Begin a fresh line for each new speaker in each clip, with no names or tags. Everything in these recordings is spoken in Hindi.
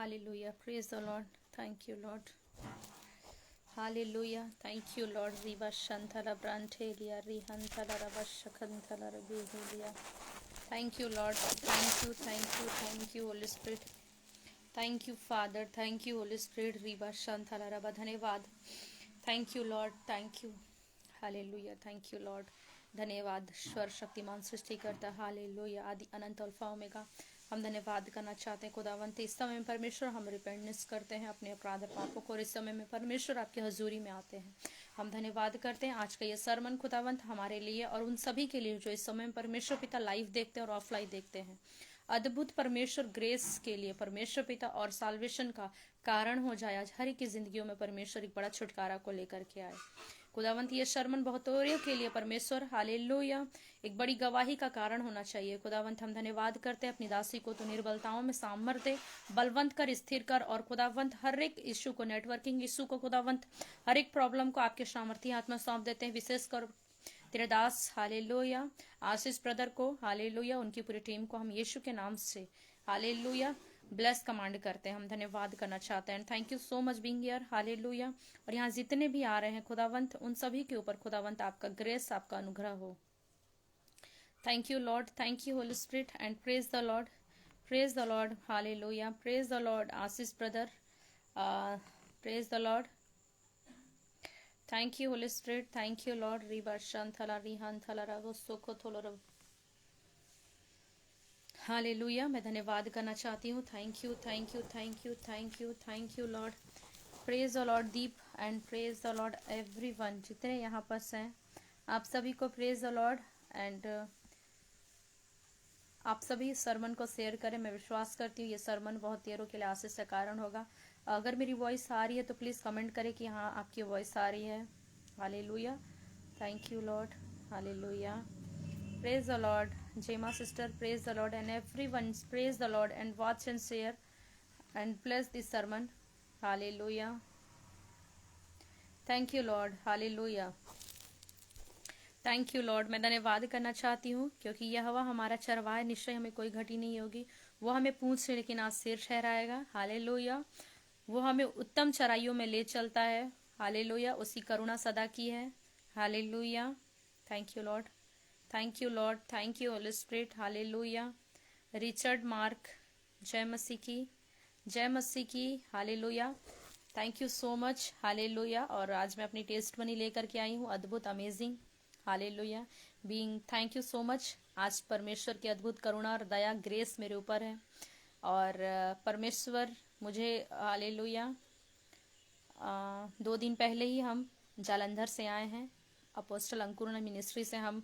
Hallelujah. Praise the Lord. Thank you, Lord. Hallelujah. Thank you, Lord. Riva Shantala Brantelia, Rihantala Rabashakantala Rabihulia. Thank you, Lord. Thank you, Holy Spirit. Thank you, Father. Thank you, Holy Spirit. Riva Shantala Rabba. धन्यवाद. Thank you, Lord. Thank you. Hallelujah. Thank you, Lord. धन्यवाद स्वर शक्तिमान सृष्टिकर्ता. हालेलुया आदि अनंत अल्फा ओमेगा. हम धन्यवाद करना चाहते हैं खुदावंत। इस समय में परमेश्वर हम रिपेंटेंस करते हैं अपने अपराध पापों को, और इस समय में परमेश्वर आपकी हजूरी में आते हैं। हम धन्यवाद करते हैं आज का ये सरमन खुदावंत हमारे लिए और उन सभी के लिए जो इस समय में परमेश्वर पिता लाइव देखते हैं और ऑफलाइन देखते हैं। अद्भुत परमेश्वर ग्रेस के लिए परमेश्वर पिता और साल्वेशन का कारण हो जाए। आज हर एक की जिंदगियों में परमेश्वर एक बड़ा छुटकारा को लेकर के आए। खुदावंत ये शर्मन बहुतोरियों के लिए परमेश्वर हालेलुया एक बड़ी गवाही का कारण होना चाहिए। खुदावंत हम धन्यवाद करते हैं अपनी दासी को तो निर्बलताओं में सामर्थ्य बलवंत कर, स्थिर कर, और खुदावंत हर एक इशू को, नेटवर्किंग इशू को, खुदावंत हर एक प्रॉब्लम को आपके सामर्थ्य हाथ में सौंप देते हैं। विशेषकर तेरे दास हालेलुया आशीष ब्रदर को हालेलुया उनकी पूरी टीम को हम यीशु के नाम से हालेलुया ब्लेस कमांड करते हैं। हम धन्यवाद करना चाहते हैं। Thank you so much being here hallelujah. और यहाँ जितने भी आ रहे हैं खुदावंत उन सभी के ऊपर खुदावंत आपका ग्रेस, आपका अनुग्रह हो। Thank you Lord, thank you Holy Spirit and praise the Lord, praise the Lord hallelujah, praise the Lord Ashish brother, praise the Lord. Thank you Holy Spirit, thank you Lord. रिबा शंथला रिहान थला रवो सोको थोलो रव हालेलुया। मैं धन्यवाद करना चाहती हूँ। Thank you, thank you, thank you, thank you, thank you Lord. Praise the Lord Deep and praise the Lord everyone. जितने यहाँ पर हैं आप सभी को प्रेज द लॉर्ड एंड आप सभी सरमन को शेयर करें। मैं विश्वास करती हूँ ये सरमन बहुत देरों के लिए आशीष का कारण होगा। अगर मेरी वॉइस आ रही है तो प्लीज़ कमेंट करें कि हाँ आपकी वॉइस आ रही है। Hallelujah, thank you Lord, hallelujah. Praise the Lord, Jema sister, praise the Lord, and everyone praise the Lord and watch and share and bless this sermon. Hallelujah. Thank you Lord, Hallelujah. Thank you Lord. मैं धन्यवाद करना चाहती हूँ क्योंकि यह हवा हमारा चरवाहा है, निश्चय हमें कोई घटी नहीं होगी। वो हमें पूंछ से लेकिन आज सिर ठहराएगा। हालेलुया। वो हमें उत्तम चराइयों में ले चलता है। हालेलुया। उसकी करुणा सदा की है। Hallelujah. Thank you Lord, thank you Lord, thank you Holy spirit. Hallelujah. Richard mark, जय मसीह की, जय मसीह की। Hallelujah. Thank you so much. Hallelujah. और आज मैं अपनी टेस्ट मनी लेकर के आई हूँ, अद्भुत, amazing. Hallelujah being, thank you so much. आज परमेश्वर की अद्भुत करुणा और दया ग्रेस मेरे ऊपर है और परमेश्वर मुझे हालेलुया 2 दिन पहले ही हम जालंधर से आए हैं। अपोस्टल अंकुरण मिनिस्ट्री से हम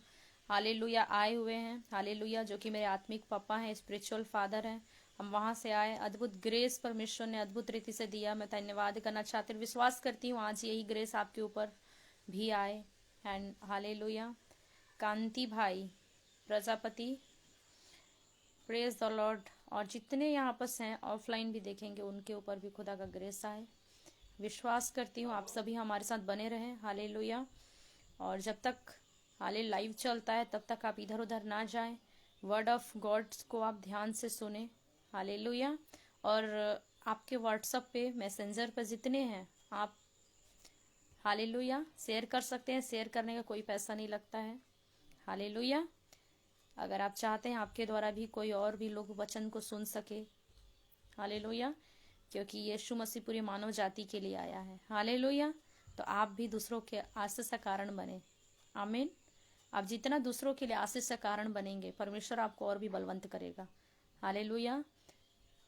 हालेलुया आए हुए हैं। हालेलुया, जो कि मेरे आत्मिक पापा हैं, स्पिरिचुअल फादर हैं। हम वहाँ से आए। अद्भुत ग्रेस परमेश्वर ने अद्भुत रीति से दिया। मैं धन्यवाद करना चाहती हूँ। विश्वास करती हूँ आज यही ग्रेस आपके ऊपर भी आए। And hallelujah. कांति भाई प्रजापति, प्रेज द लॉर्ड। और जितने यहाँ पर हैं ऑफलाइन भी देखेंगे उनके ऊपर भी खुदा का ग्रेस आए। विश्वास करती हूँ आप सभी हमारे साथ बने रहें। हालेलुया। और जब तक हाले लाइव चलता है तब तक आप इधर उधर ना जाएं। वर्ड ऑफ गॉड को आप ध्यान से सुने। हालेलुया। और आपके व्हाट्सएप पे, मैसेंजर पे जितने हैं आप हालेलुया शेयर कर सकते हैं। शेयर करने का कोई पैसा नहीं लगता है। हालेलुया। अगर आप चाहते हैं आपके द्वारा भी कोई और भी लोग वचन को सुन सके। हालेलुया। क्योंकि यीशु मसीह पूरी मानव जाति के लिए आया है। हालेलुया। तो आप भी दूसरों के आशीष का कारण बने। आमीन। आप जितना दूसरों के लिए आशीष का कारण बनेंगे परमेश्वर आपको और भी बलवंत करेगा। हालेलुया।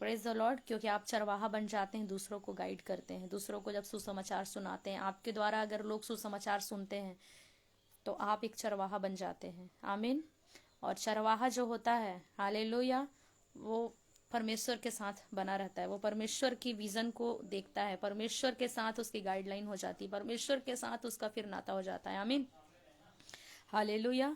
Praise the Lord. क्योंकि आप चरवाहा बन जाते हैं, दूसरों को गाइड करते हैं, दूसरों को जब सुसमाचार सुनाते हैं, आपके द्वारा अगर लोग सुसमाचार सुनते हैं तो आप एक चरवाहा बन जाते हैं। आमीन। और चरवाहा जो होता है हालेलुया वो परमेश्वर के साथ बना रहता है। वो परमेश्वर की विजन को देखता है, परमेश्वर के साथ उसकी गाइडलाइन हो जाती है, परमेश्वर के साथ उसका फिर नाता हो जाता है। आमीन। हालेलुया।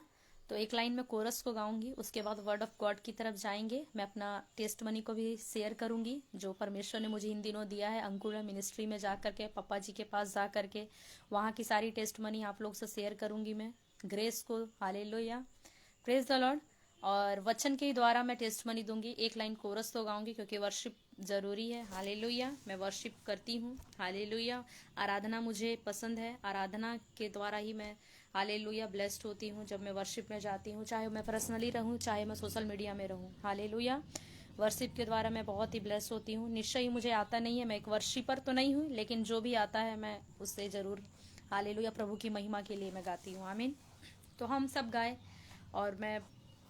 तो एक लाइन में कोरस को गाऊंगी, उसके बाद वर्ड ऑफ गॉड की तरफ जाएंगे। मैं अपना टेस्ट मनी को भी शेयर करूंगी जो परमेश्वर ने मुझे इन दिनों दिया है। अंकुर मिनिस्ट्री में जा करके, पापा जी के पास जा करके वहाँ की सारी टेस्ट मनी आप लोग से शेयर करूंगी मैं, ग्रेस को। Hallelujah, praise the Lord. और वचन के द्वारा मैं टेस्टमनी दूंगी। एक लाइन कोरस तो गाऊंगी क्योंकि वर्शिप जरूरी है। हालेलुया, मैं वर्शिप करती हूँ। हालेलुया, आराधना मुझे पसंद है। आराधना के द्वारा ही मैं हालेलुया ब्लेस्ड होती हूँ जब मैं वर्शिप में जाती हूँ, चाहे मैं पर्सनली रहूँ चाहे मैं सोशल मीडिया में रहूँ। हालेलुया, वर्शिप के द्वारा मैं बहुत ही ब्लेस होती हूँ। निश्चय ही मुझे आता नहीं है, मैं एक वर्शिपर तो नहीं हूँ, लेकिन जो भी आता है मैं उससे जरूर हालेलुया प्रभु की महिमा के लिए मैं गाती हूँ। आमीन। तो हम सब गाए और मैं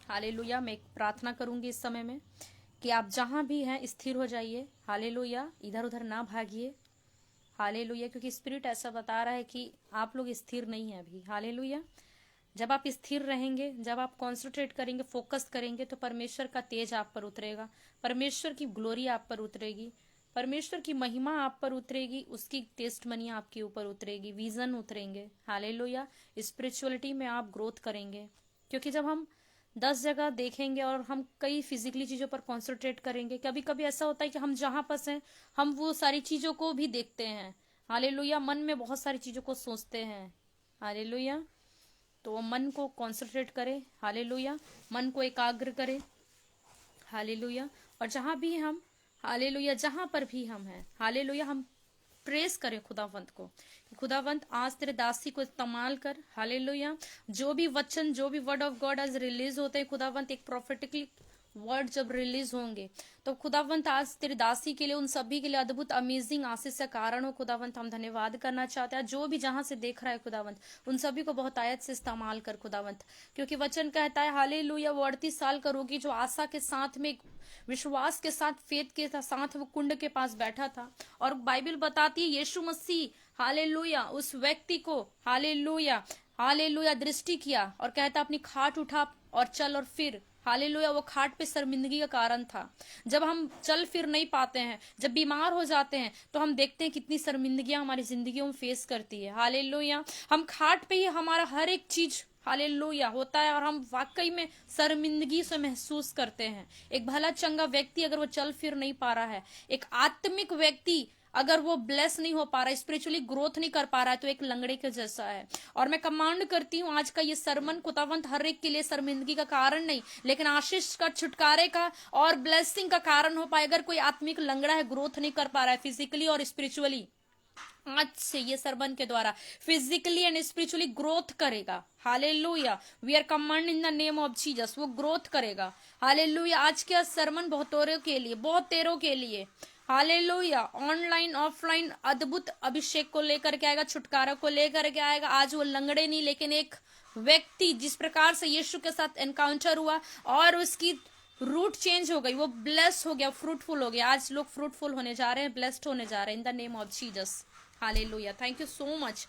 हालेलुया मैं एक प्रार्थना करूंगी इस समय में कि आप जहां भी हैं स्थिर हो जाइए। हालेलुया, इधर उधर ना भागिए। हालेलुया, क्योंकि स्पिरिट ऐसा बता रहा है कि आप लोग स्थिर नहीं हैं अभी। हालेलुया, जब आप स्थिर रहेंगे, जब आप कॉन्सेंट्रेट करेंगे, फोकस करेंगे, तो परमेश्वर का तेज आप पर उतरेगा, परमेश्वर की ग्लोरी आप पर उतरेगी, परमेश्वर की महिमा आप पर उतरेगी, उसकी टेस्टमनी आपके ऊपर उतरेगी, विजन उतरेंगे। हालेलुया, स्पिरिचुअलिटी में आप ग्रोथ करेंगे। क्योंकि जब हम 10 जगह देखेंगे और हम कई फिजिकली चीजों पर कॉन्सेंट्रेट करेंगे, कभी कभी ऐसा होता है कि हम जहां फंसे हैं हम वो सारी चीजों को भी देखते हैं। हालेलुया, मन में बहुत सारी चीजों को सोचते हैं। हालेलुया, तो मन को कॉन्सेंट्रेट करें। हालेलुया, मन को एकाग्र करें। हालेलुया, और जहां भी हम हालेलुया जहां पर भी हम हैं हालेलुया हम प्रेस करें खुदावंत को। खुदावंत आज तेरे दासी को इस्तेमाल कर। हालेलुया, जो भी वचन, जो भी वर्ड ऑफ गॉड आज रिलीज होते हैं खुदावंत, एक प्रोफेटिकली वर्ड जब रिलीज होंगे तो खुदावंत आज तेरी दासी के लिए, उन सभी के लिए अद्भुत अमेजिंग आशीष का कारण हो। खुदावंत हम धन्यवाद करना चाहते हैं। जो भी जहां से देख रहा है खुदावंत, उन सभी को बहुत आयत से इस्तेमाल कर खुदावंत, क्योंकि वचन कहता है हालेलुया वो 38 साल का रोगी जो आशा के साथ में, विश्वास के साथ, फेथ के साथ वो कुंड के पास बैठा था, और बाइबल बताती है यीशु मसीह हालेलुया उस व्यक्ति को हालेलुया हालेलुया दृष्टि किया और कहता अपनी खाट उठा और चल, और फिर हालेलुया वो खाट पे शर्मिंदगी का कारण था। जब हम चल फिर नहीं पाते हैं, जब बीमार हो जाते हैं, तो हम देखते हैं कितनी शर्मिंदगियां हमारी जिंदगी में फेस करती है। हालेलुया, हम खाट पे ही हमारा हर एक चीज हालेलुया होता है और हम वाकई में शर्मिंदगी से महसूस करते हैं। एक भला चंगा व्यक्ति अगर वो चल फिर नहीं पा रहा है, एक आत्मिक व्यक्ति अगर वो ब्लेस नहीं हो पा रहा है, स्पिरिचुअली ग्रोथ नहीं कर पा रहा है, तो एक लंगड़े के जैसा है। और मैं कमांड करती हूँ आज का ये सरमन खुदावंत हर एक के लिए शर्मिंदगी का कारण नहीं, लेकिन आशीष का, छुटकारे का और ब्लेसिंग का कारण हो पाए। अगर कोई आत्मिक लंगड़ा है, ग्रोथ नहीं कर पा रहा है फिजिकली और स्पिरिचुअली, आज से ये सरमन के द्वारा फिजिकली एंड स्पिरिचुअली ग्रोथ करेगा। Hallelujah, we are command in the name of Jesus, वो ग्रोथ करेगा। हालेलुया, आज के सरमन बहुतों के लिए, बहुत तेरों के लिए हालेलुया ऑनलाइन ऑफलाइन अद्भुत अभिषेक को लेकर के आएगा, छुटकारा को लेकर के आएगा। आज वो लंगड़े नहीं, लेकिन एक व्यक्ति जिस प्रकार से यीशु के साथ एनकाउंटर हुआ और उसकी रूट चेंज हो गई, वो ब्लेस हो गया, फ्रूटफुल हो गया। आज लोग फ्रूटफुल होने जा रहे हैं, ब्लेस्ड होने जा रहे हैं इन the name of Jesus. Hallelujah, thank you so much.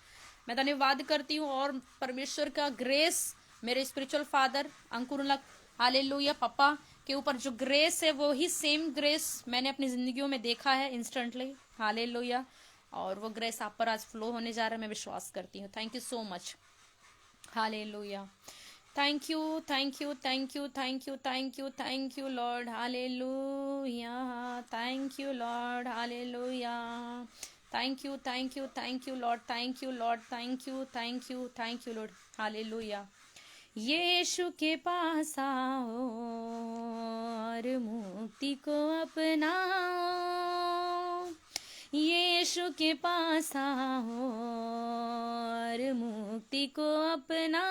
मैं धन्यवाद करती हूँ और परमेश्वर का ग्रेस मेरे स्पिरिचुअल फादर अंकुर हालेलुया पापा के ऊपर जो ग्रेस है, वो ही सेम ग्रेस मैंने अपनी जिंदगियों में देखा है इंस्टेंटली। हालेलुया, और वो ग्रेस आप पर आज फ्लो होने जा रहा है, मैं विश्वास करती हूँ। Thank you so much. Hallelujah, thank you thank you thank you thank you thank you thank you Lord. Hallelujah, thank you Lord. Hallelujah, thank you thank you thank you Lord, thank you Lord, thank you thank you thank you Lord. Hallelujah, Yeshu के पास आओ और मुक्ति को अपनाओ, यीशु के पास आओ और मुक्ति को अपनाओ,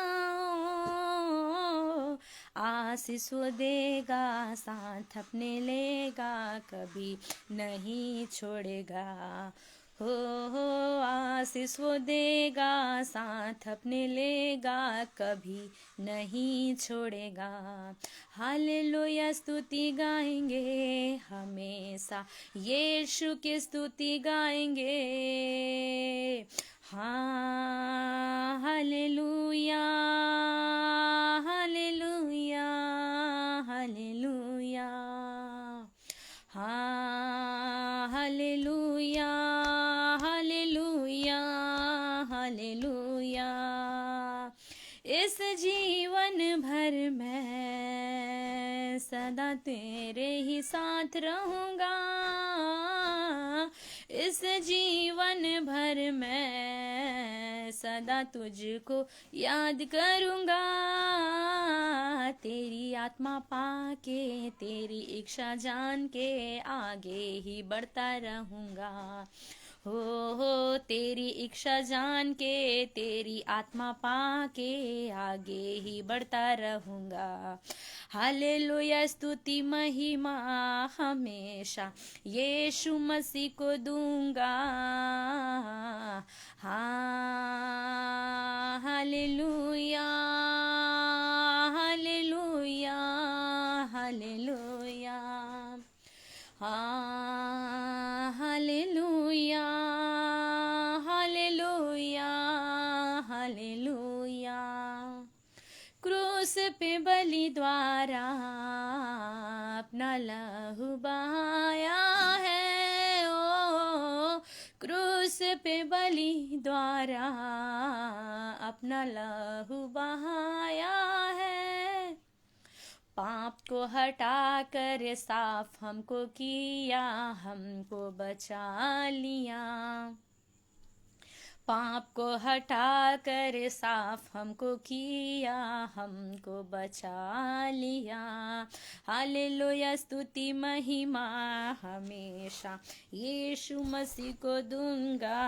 आशीष वो देगा, साथ अपने लेगा, कभी नहीं छोड़ेगा। हो आशीष वो देगा, साथ अपने लेगा, कभी नहीं छोड़ेगा। हालेलुया, स्तुति गाएंगे हमेशा, यीशु की स्तुति गाएंगे। हाँ हालेलुया हालेलुया हालेलुया, हाँ हालेलुया हालेलुया हालेलुया। इस जीवन भर में मैं सदा तेरे ही साथ रहूँगा, इस जीवन भर मैं सदा तुझको याद करूँगा। तेरी आत्मा पाके तेरी इच्छा जान के आगे ही बढ़ता रहूँगा। हो तेरी इच्छा जान के तेरी आत्मा पाके आगे ही बढ़ता रहूँगा। हालेलुया, स्तुति महिमा हमेशा यीशु मसीह को दूंगा। हाँ, हालेलुया, हालेलुया, हालेलुया, हाँ, हालेलुया, हालेलुया, हालेलुया। क्रूस पे बलि द्वारा अपना लहू बहाया है, ओ क्रूस पे बलि द्वारा अपना लहू बहाया है। पाप को हटा कर साफ हमको किया, हमको बचा लिया। पाप को हटा कर साफ हमको किया, हमको बचा लिया। हालेलुया, स्तुति महिमा हमेशा यीशु मसीह को दूंगा।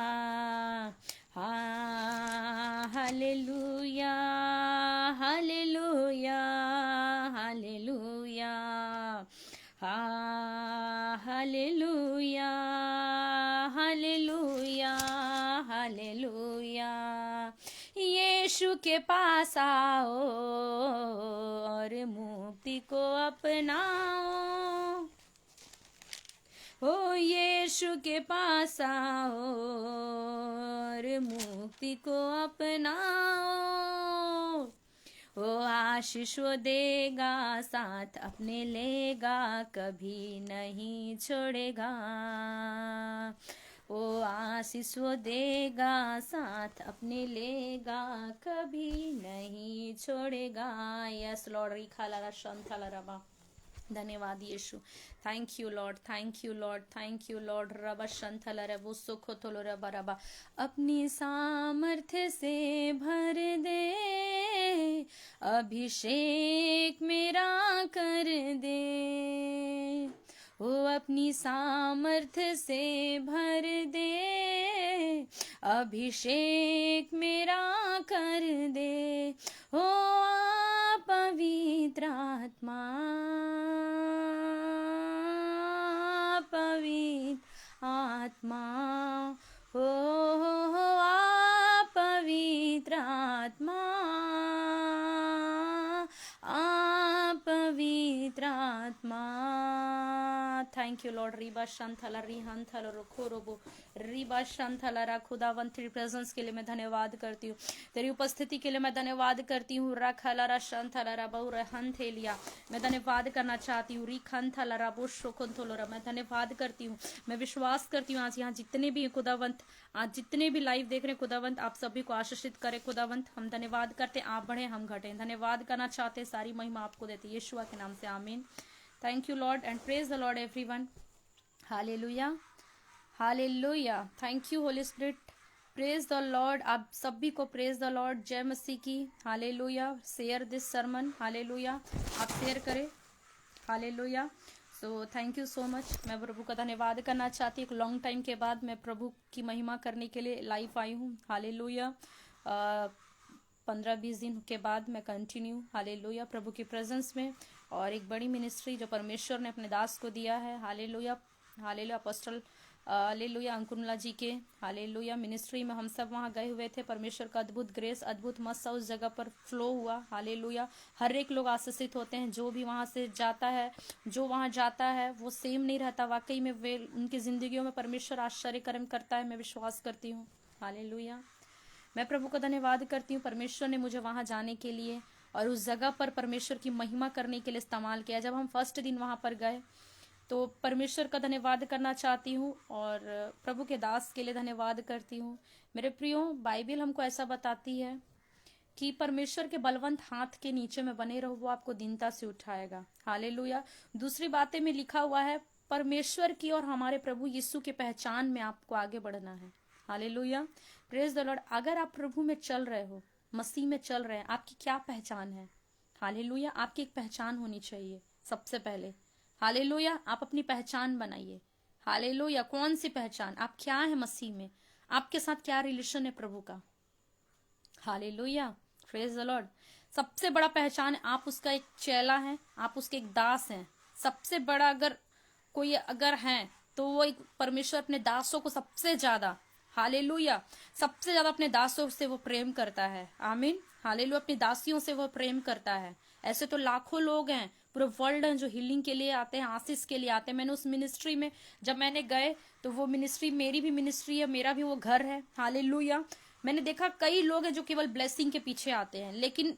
हाँ, हालेलुया, हालेलुया, हालेलुया, हाँ, हालेलुया, हालेलुया, हालेलुया। यीशु के पास आओ और मुक्ति को अपनाओ। ओ यीशु के पास आओ और मुक्ति को अपनाओ। ओ आशीष वो देगा, साथ अपने लेगा, कभी नहीं छोड़ेगा। ओ आशीष वो देगा, साथ अपने लेगा, कभी नहीं छोड़ेगा। यस लॉर्ड, रिखाला शंथला रबा। धन्यवाद Yeshu. Thank you Lord, thank you Lord, thank you Lord. रबा शंथला रबो सुखो थोलो रबा रबा। अपनी सामर्थ्य से भर दे, अभिषेक मेरा कर दे। ओ अपनी सामर्थ्य से भर दे, अभिषेक मेरा कर दे। ओ पवित्र आत्मा, पवित्र आत्मा, हो पवित्र आत्मा, पवित्र आत्मा। Thank you Lord. रीबा शंथला रिहन थला रखो रोबो रीबा शंथला रा। खुदावन तेरी प्रेजेंस के लिए मैं धन्यवाद करती हूँ, तेरी उपस्थिति के लिए मैं धन्यवाद करती हूँ। रखला रा शंथला रा बहु रहन थे लिया। मैं धन्यवाद करना चाहती हूँ। रिखन थला रा बोशोखन थोलोरा। मैं धन्यवाद करती हूँ, मैं विश्वास करती हूँ आज यहाँ जितने भी खुदावंत, आज जितने भी लाइव देख रहे हैं खुदावंत, आप सभी को आशीषित करे खुदावंत। हम धन्यवाद करते, आप बढ़े हम घटे। धन्यवाद करना चाहते, सारी महिमा आपको देते यीशुआ के नाम से, आमीन। Thank you Lord and praise the Lord everyone. Hallelujah, hallelujah. Thank you Holy Spirit. Praise the Lord. आप सभी को प्रेज द लॉर्ड। जय मसीह की। Hallelujah. Share this sermon. Hallelujah. आप शेयर करें। Hallelujah. So thank you so much. मैं प्रभु का धन्यवाद करना चाहती हूँ। एक लॉन्ग टाइम के बाद मैं प्रभु की महिमा करने के लिए लाइव आई हूँ। हालेलुया। 15-20 दिन के बाद मैं कंटिन्यू हालेलुया प्रभु की प्रेजेंस में, और एक बड़ी मिनिस्ट्री जो परमेश्वर ने अपने दास को दिया है। Hallelujah, hallelujah. अपोस्टल हालेलुया अंकुरमला जी के हालेलुया मिनिस्ट्री में हम सब वहाँ गए हुए थे। परमेश्वर का अद्भुत ग्रेस, अद्भुत मस्सा उस जगह पर फ्लो हुआ। हालेलुया। हर एक लोग आशीषित होते हैं जो भी वहाँ से जाता है, जो वहाँ जाता है वो सेम नहीं रहता। वाकई में वे उनकी जिंदगियों में परमेश्वर आश्चर्य कर्म करता है। मैं विश्वास करती हूँ। हालेलुया। मैं प्रभु का धन्यवाद करती हूँ, परमेश्वर ने मुझे वहाँ जाने के लिए और उस जगह पर परमेश्वर की महिमा करने के लिए इस्तेमाल किया। जब हम फर्स्ट दिन वहाँ पर गए तो परमेश्वर का धन्यवाद करना चाहती हूँ और प्रभु के दास के लिए धन्यवाद करती हूँ। मेरे प्रियो, बाइबल हमको ऐसा बताती है कि परमेश्वर के बलवंत हाथ के नीचे में बने रहो, वो आपको दीनता से उठाएगा। हालेलुया। दूसरी बातें में लिखा हुआ है, परमेश्वर की और हमारे प्रभु यीशु की पहचान में आपको आगे बढ़ना है। Hallelujah, praise the Lord. अगर आप प्रभु में चल रहे हो, मसीह में चल रहे हैं, आपकी क्या पहचान है? हालेलुया, आपकी एक पहचान होनी चाहिए सबसे पहले। हालेलुया, आप अपनी पहचान बनाइए। हालेलुया, कौन सी पहचान? आप क्या है मसीह में, आपके साथ क्या रिलेशन है प्रभु का। Hallelujah, praise the Lord. सबसे बड़ा पहचान है, आप उसका एक चेला है, आप उसके एक दास हैं। सबसे बड़ा अगर कोई अगर है तो वो एक परमेश्वर अपने दासों को सबसे ज्यादा, हालेलुया, सबसे ज्यादा अपने दासों से वो प्रेम करता है। आमीन। हालेलुया, अपनी दासियों से वो प्रेम करता है। ऐसे तो लाखों लोग हैं पूरे वर्ल्ड हैं जो हीलिंग के लिए आते हैं, आशीष के लिए आते हैं। मैंने उस मिनिस्ट्री में जब मैंने गए तो वो मिनिस्ट्री मेरी भी मिनिस्ट्री है, मेरा भी वो घर है। हालेलुया, मैंने देखा कई लोग हैं जो केवल ब्लेसिंग के पीछे आते हैं, लेकिन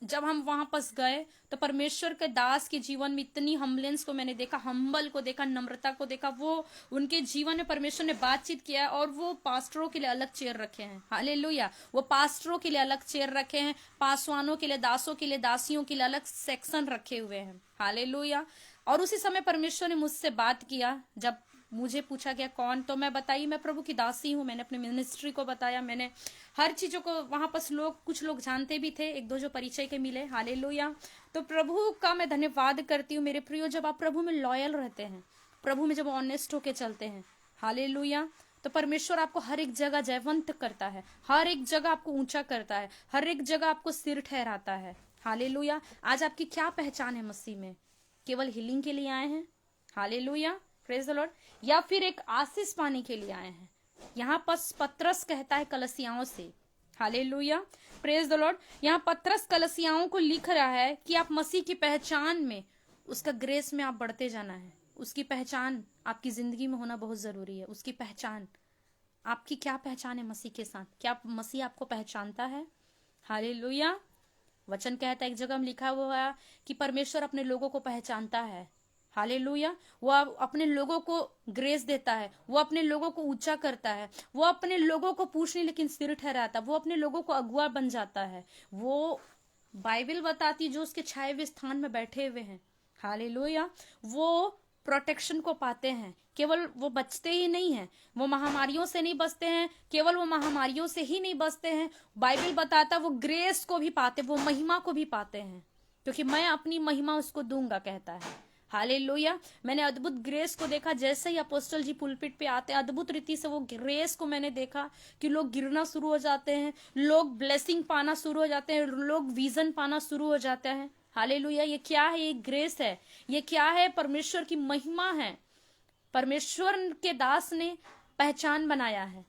जब हम वहां पास गए तो परमेश्वर के दास के जीवन में इतनी हम्बलेंस को मैंने देखा, हम्बल को देखा, नम्रता को देखा। वो उनके जीवन में परमेश्वर ने बातचीत किया है, और वो पास्टरों के लिए अलग चेयर रखे हैं। हालेलुया, वो पास्टरों के लिए अलग चेयर रखे हैं, पासवानों के लिए, दासों के लिए, दासियों के लिए अलग सेक्शन रखे हुए हैं। हालेलुया। और उसी समय परमेश्वर ने मुझसे बात किया, जब मुझे पूछा गया कौन, तो मैं बताई मैं प्रभु की दासी हूँ। मैंने अपने मिनिस्ट्री को बताया, मैंने हर चीजों को वहां पर कुछ लोग जानते भी थे, एक दो जो परिचय के मिले। हालेलुया, तो प्रभु का मैं धन्यवाद करती हूँ मेरे प्रियो। जब आप प्रभु में लॉयल रहते हैं, प्रभु में जब ऑनेस्ट होके चलते हैं, हालेलुया, तो परमेश्वर आपको हर एक जगह जयवंत करता है, हर एक जगह आपको ऊंचा करता है, हर एक जगह आपको सिर ठहराता है। हालेलुया। आज आपकी क्या पहचान है मसीह में? केवल हीलिंग के लिए आए हैं? हालेलुया, प्रेज द लॉर्ड, या फिर एक आशीष पाने के लिए आए हैं? यहाँ पत्रस कहता है कलसियाओं से, हालेलुया, प्रेज द लॉर्ड, यहाँ पत्रस कलसियाओं को लिख रहा है कि आप मसीह की पहचान में, उसका ग्रेस में आप बढ़ते जाना है। उसकी पहचान आपकी जिंदगी में होना बहुत जरूरी है। उसकी पहचान, आपकी क्या पहचान है मसीह के साथ? क्या मसीह आपको पहचानता है? हालेलुया। वचन कहता है, एक जगह में लिखा हुआ है कि परमेश्वर अपने लोगों को पहचानता है। हालेलुया, वो अपने लोगों को ग्रेस देता है, वो अपने लोगों को ऊंचा करता है, वो अपने लोगों को पूछ नहीं लेकिन सिर ठहराता, वो अपने लोगों को अगुआ बन जाता है। वो बाइबल बताती जो उसके छाए हुए स्थान में बैठे हुए हैं, हालेलुया, वो प्रोटेक्शन को पाते हैं। केवल वो बचते ही नहीं हैं, वो महामारियों से नहीं बचते हैं, केवल वो महामारियों से ही नहीं बचते हैं, बाइबल बताता वो ग्रेस को भी पाते, वो महिमा को भी पाते हैं, क्योंकि मैं अपनी महिमा उसको दूंगा, कहता है। हालेलुया, मैंने अद्भुत ग्रेस को देखा। जैसे ही अपोस्टल जी पुलपिट पे आते हैं, अद्भुत रीति से वो ग्रेस को मैंने देखा कि लोग गिरना शुरू हो जाते हैं, लोग ब्लेसिंग पाना शुरू हो जाते हैं, लोग विजन पाना शुरू हो जाते हैं। हालेलुया, ये क्या है? ये ग्रेस है। ये क्या है? परमेश्वर की महिमा है। परमेश्वर के दास ने पहचान बनाया है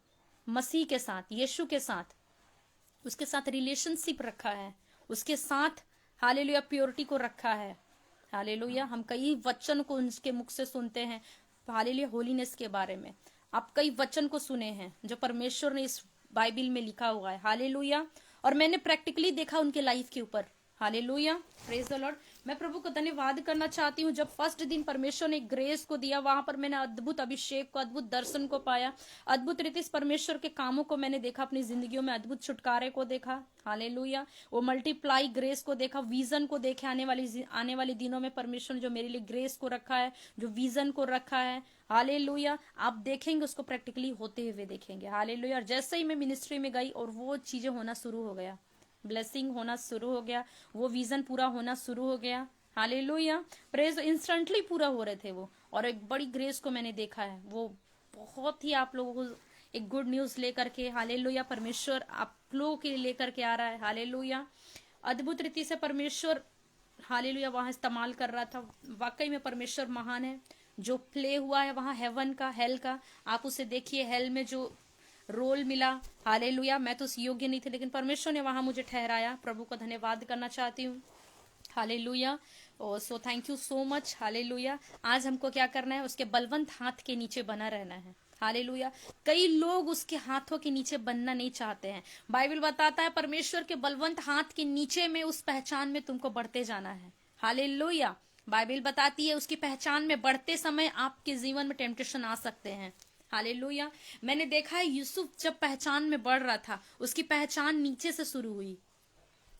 मसीह के साथ, यीशु के साथ, उसके साथ रिलेशनशिप रखा है, उसके साथ हालेलुया प्योरिटी को रखा है। हालेलुया, हम कई वचन को उनके मुख से सुनते हैं, हालेलुया, होलीनेस के बारे में आप कई वचन को सुने हैं जो परमेश्वर ने इस बाइबल में लिखा हुआ है। हालेलुया, और मैंने प्रैक्टिकली देखा उनके लाइफ के ऊपर। Hallelujah, praise the Lord. मैं प्रभु को धन्यवाद करना चाहती हूँ। जब फर्स्ट दिन परमेश्वर ने ग्रेस को दिया, वहां पर मैंने अद्भुत अभिषेक को, अद्भुत दर्शन को पाया, अद्भुत रीति से परमेश्वर के कामों को मैंने देखा अपनी जिंदगियों में, अद्भुत छुटकारे को देखा। हालेलुया, वो मल्टीप्लाई ग्रेस को देखा, विजन को देखे। आने वाले दिनों में परमेश्वर ने जो मेरे लिए ग्रेस को रखा है, जो विजन को रखा है, हालेलुया, आप देखेंगे, उसको प्रैक्टिकली होते हुए देखेंगे। हालेलुया, और जैसे ही मैं मिनिस्ट्री में गई और वो चीजें होना शुरू हो गया, ब्लेसिंग होना शुरू हो गया, वो विजन पूरा होना शुरू हो गया। हालेलुया, प्रेज, इंस्टेंटली पूरा हो रहे थे वो। और एक बड़ी ग्रेस को मैंने देखा है, वो बहुत ही आप लोगों को एक गुड न्यूज लेकर के, हालेलुया, परमेश्वर आप लोगों के लिए लेकर के आ रहा है। हालेलुया, अद्भुत रीति से परमेश्वर, हालेलुया, वहां इस्तेमाल कर रहा था। वाकई में परमेश्वर महान है। जो प्ले हुआ है वहां हेवन का, हेल का, आप उसे देखिए। हेल में जो रोल मिला, हालेलुया, मैं तो उस योग्य नहीं थी, लेकिन परमेश्वर ने वहां मुझे ठहराया। प्रभु का धन्यवाद करना चाहती हूँ। Hallelujah, so thank you so much. Hallelujah, आज हमको क्या करना है? उसके बलवंत हाथ के नीचे बना रहना है। हालेलुया, कई लोग उसके हाथों के नीचे बनना नहीं चाहते हैं। बाइबल बताता है परमेश्वर के बलवंत हाथ के नीचे में, उस पहचान में तुमको बढ़ते जाना है। हालेलुया, बाइबल बताती है उसकी पहचान में बढ़ते समय आपके जीवन में टेम्पटेशन आ सकते हैं। हालेलुया, मैंने देखा है यूसुफ जब पहचान में बढ़ रहा था, उसकी पहचान नीचे से शुरू हुई।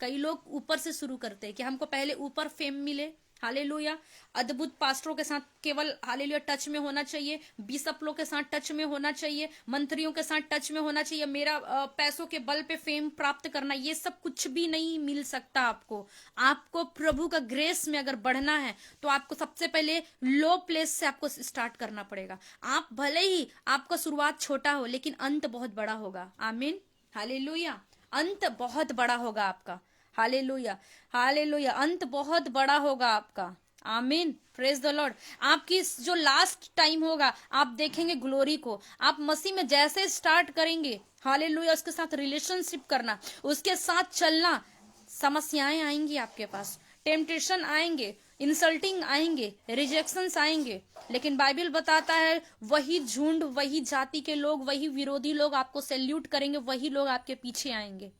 कई लोग ऊपर से शुरू करते हैं कि हमको पहले ऊपर फेम मिले, हालेलुया, अद्भुत पास्टरों के साथ केवल हालेलुया टच में होना चाहिए, बिशप लोग के साथ टच में होना चाहिए, मंत्रियों के साथ टच में होना चाहिए, मेरा पैसों के बल पे फेम प्राप्त करना, ये सब कुछ भी नहीं मिल सकता आपको। आपको प्रभु का ग्रेस में अगर बढ़ना है तो आपको सबसे पहले लो प्लेस से आपको स्टार्ट करना पड़ेगा। आप भले ही आपका शुरुआत छोटा हो लेकिन अंत बहुत बड़ा होगा। आमीन, हालेलुया, अंत बहुत बड़ा होगा आपका। हालेलुया, हालेलुया, अंत बहुत बड़ा होगा आपका। आमीन, प्रेज द लॉर्ड। आपकी जो लास्ट टाइम होगा आप देखेंगे ग्लोरी को। आप मसीह में जैसे स्टार्ट करेंगे, हालेलुया, उसके साथ रिलेशनशिप करना, उसके साथ चलना, समस्याएं आएंगी आपके पास, टेम्पटेशन आएंगे, इंसल्टिंग आएंगे, रिजेक्शंस आएंगे, लेकिन बाइबल बताता है वही झुंड, वही जाति के लोग, वही विरोधी लोग आपको सैल्यूट करेंगे, वही लोग आपके पीछे आएंगे।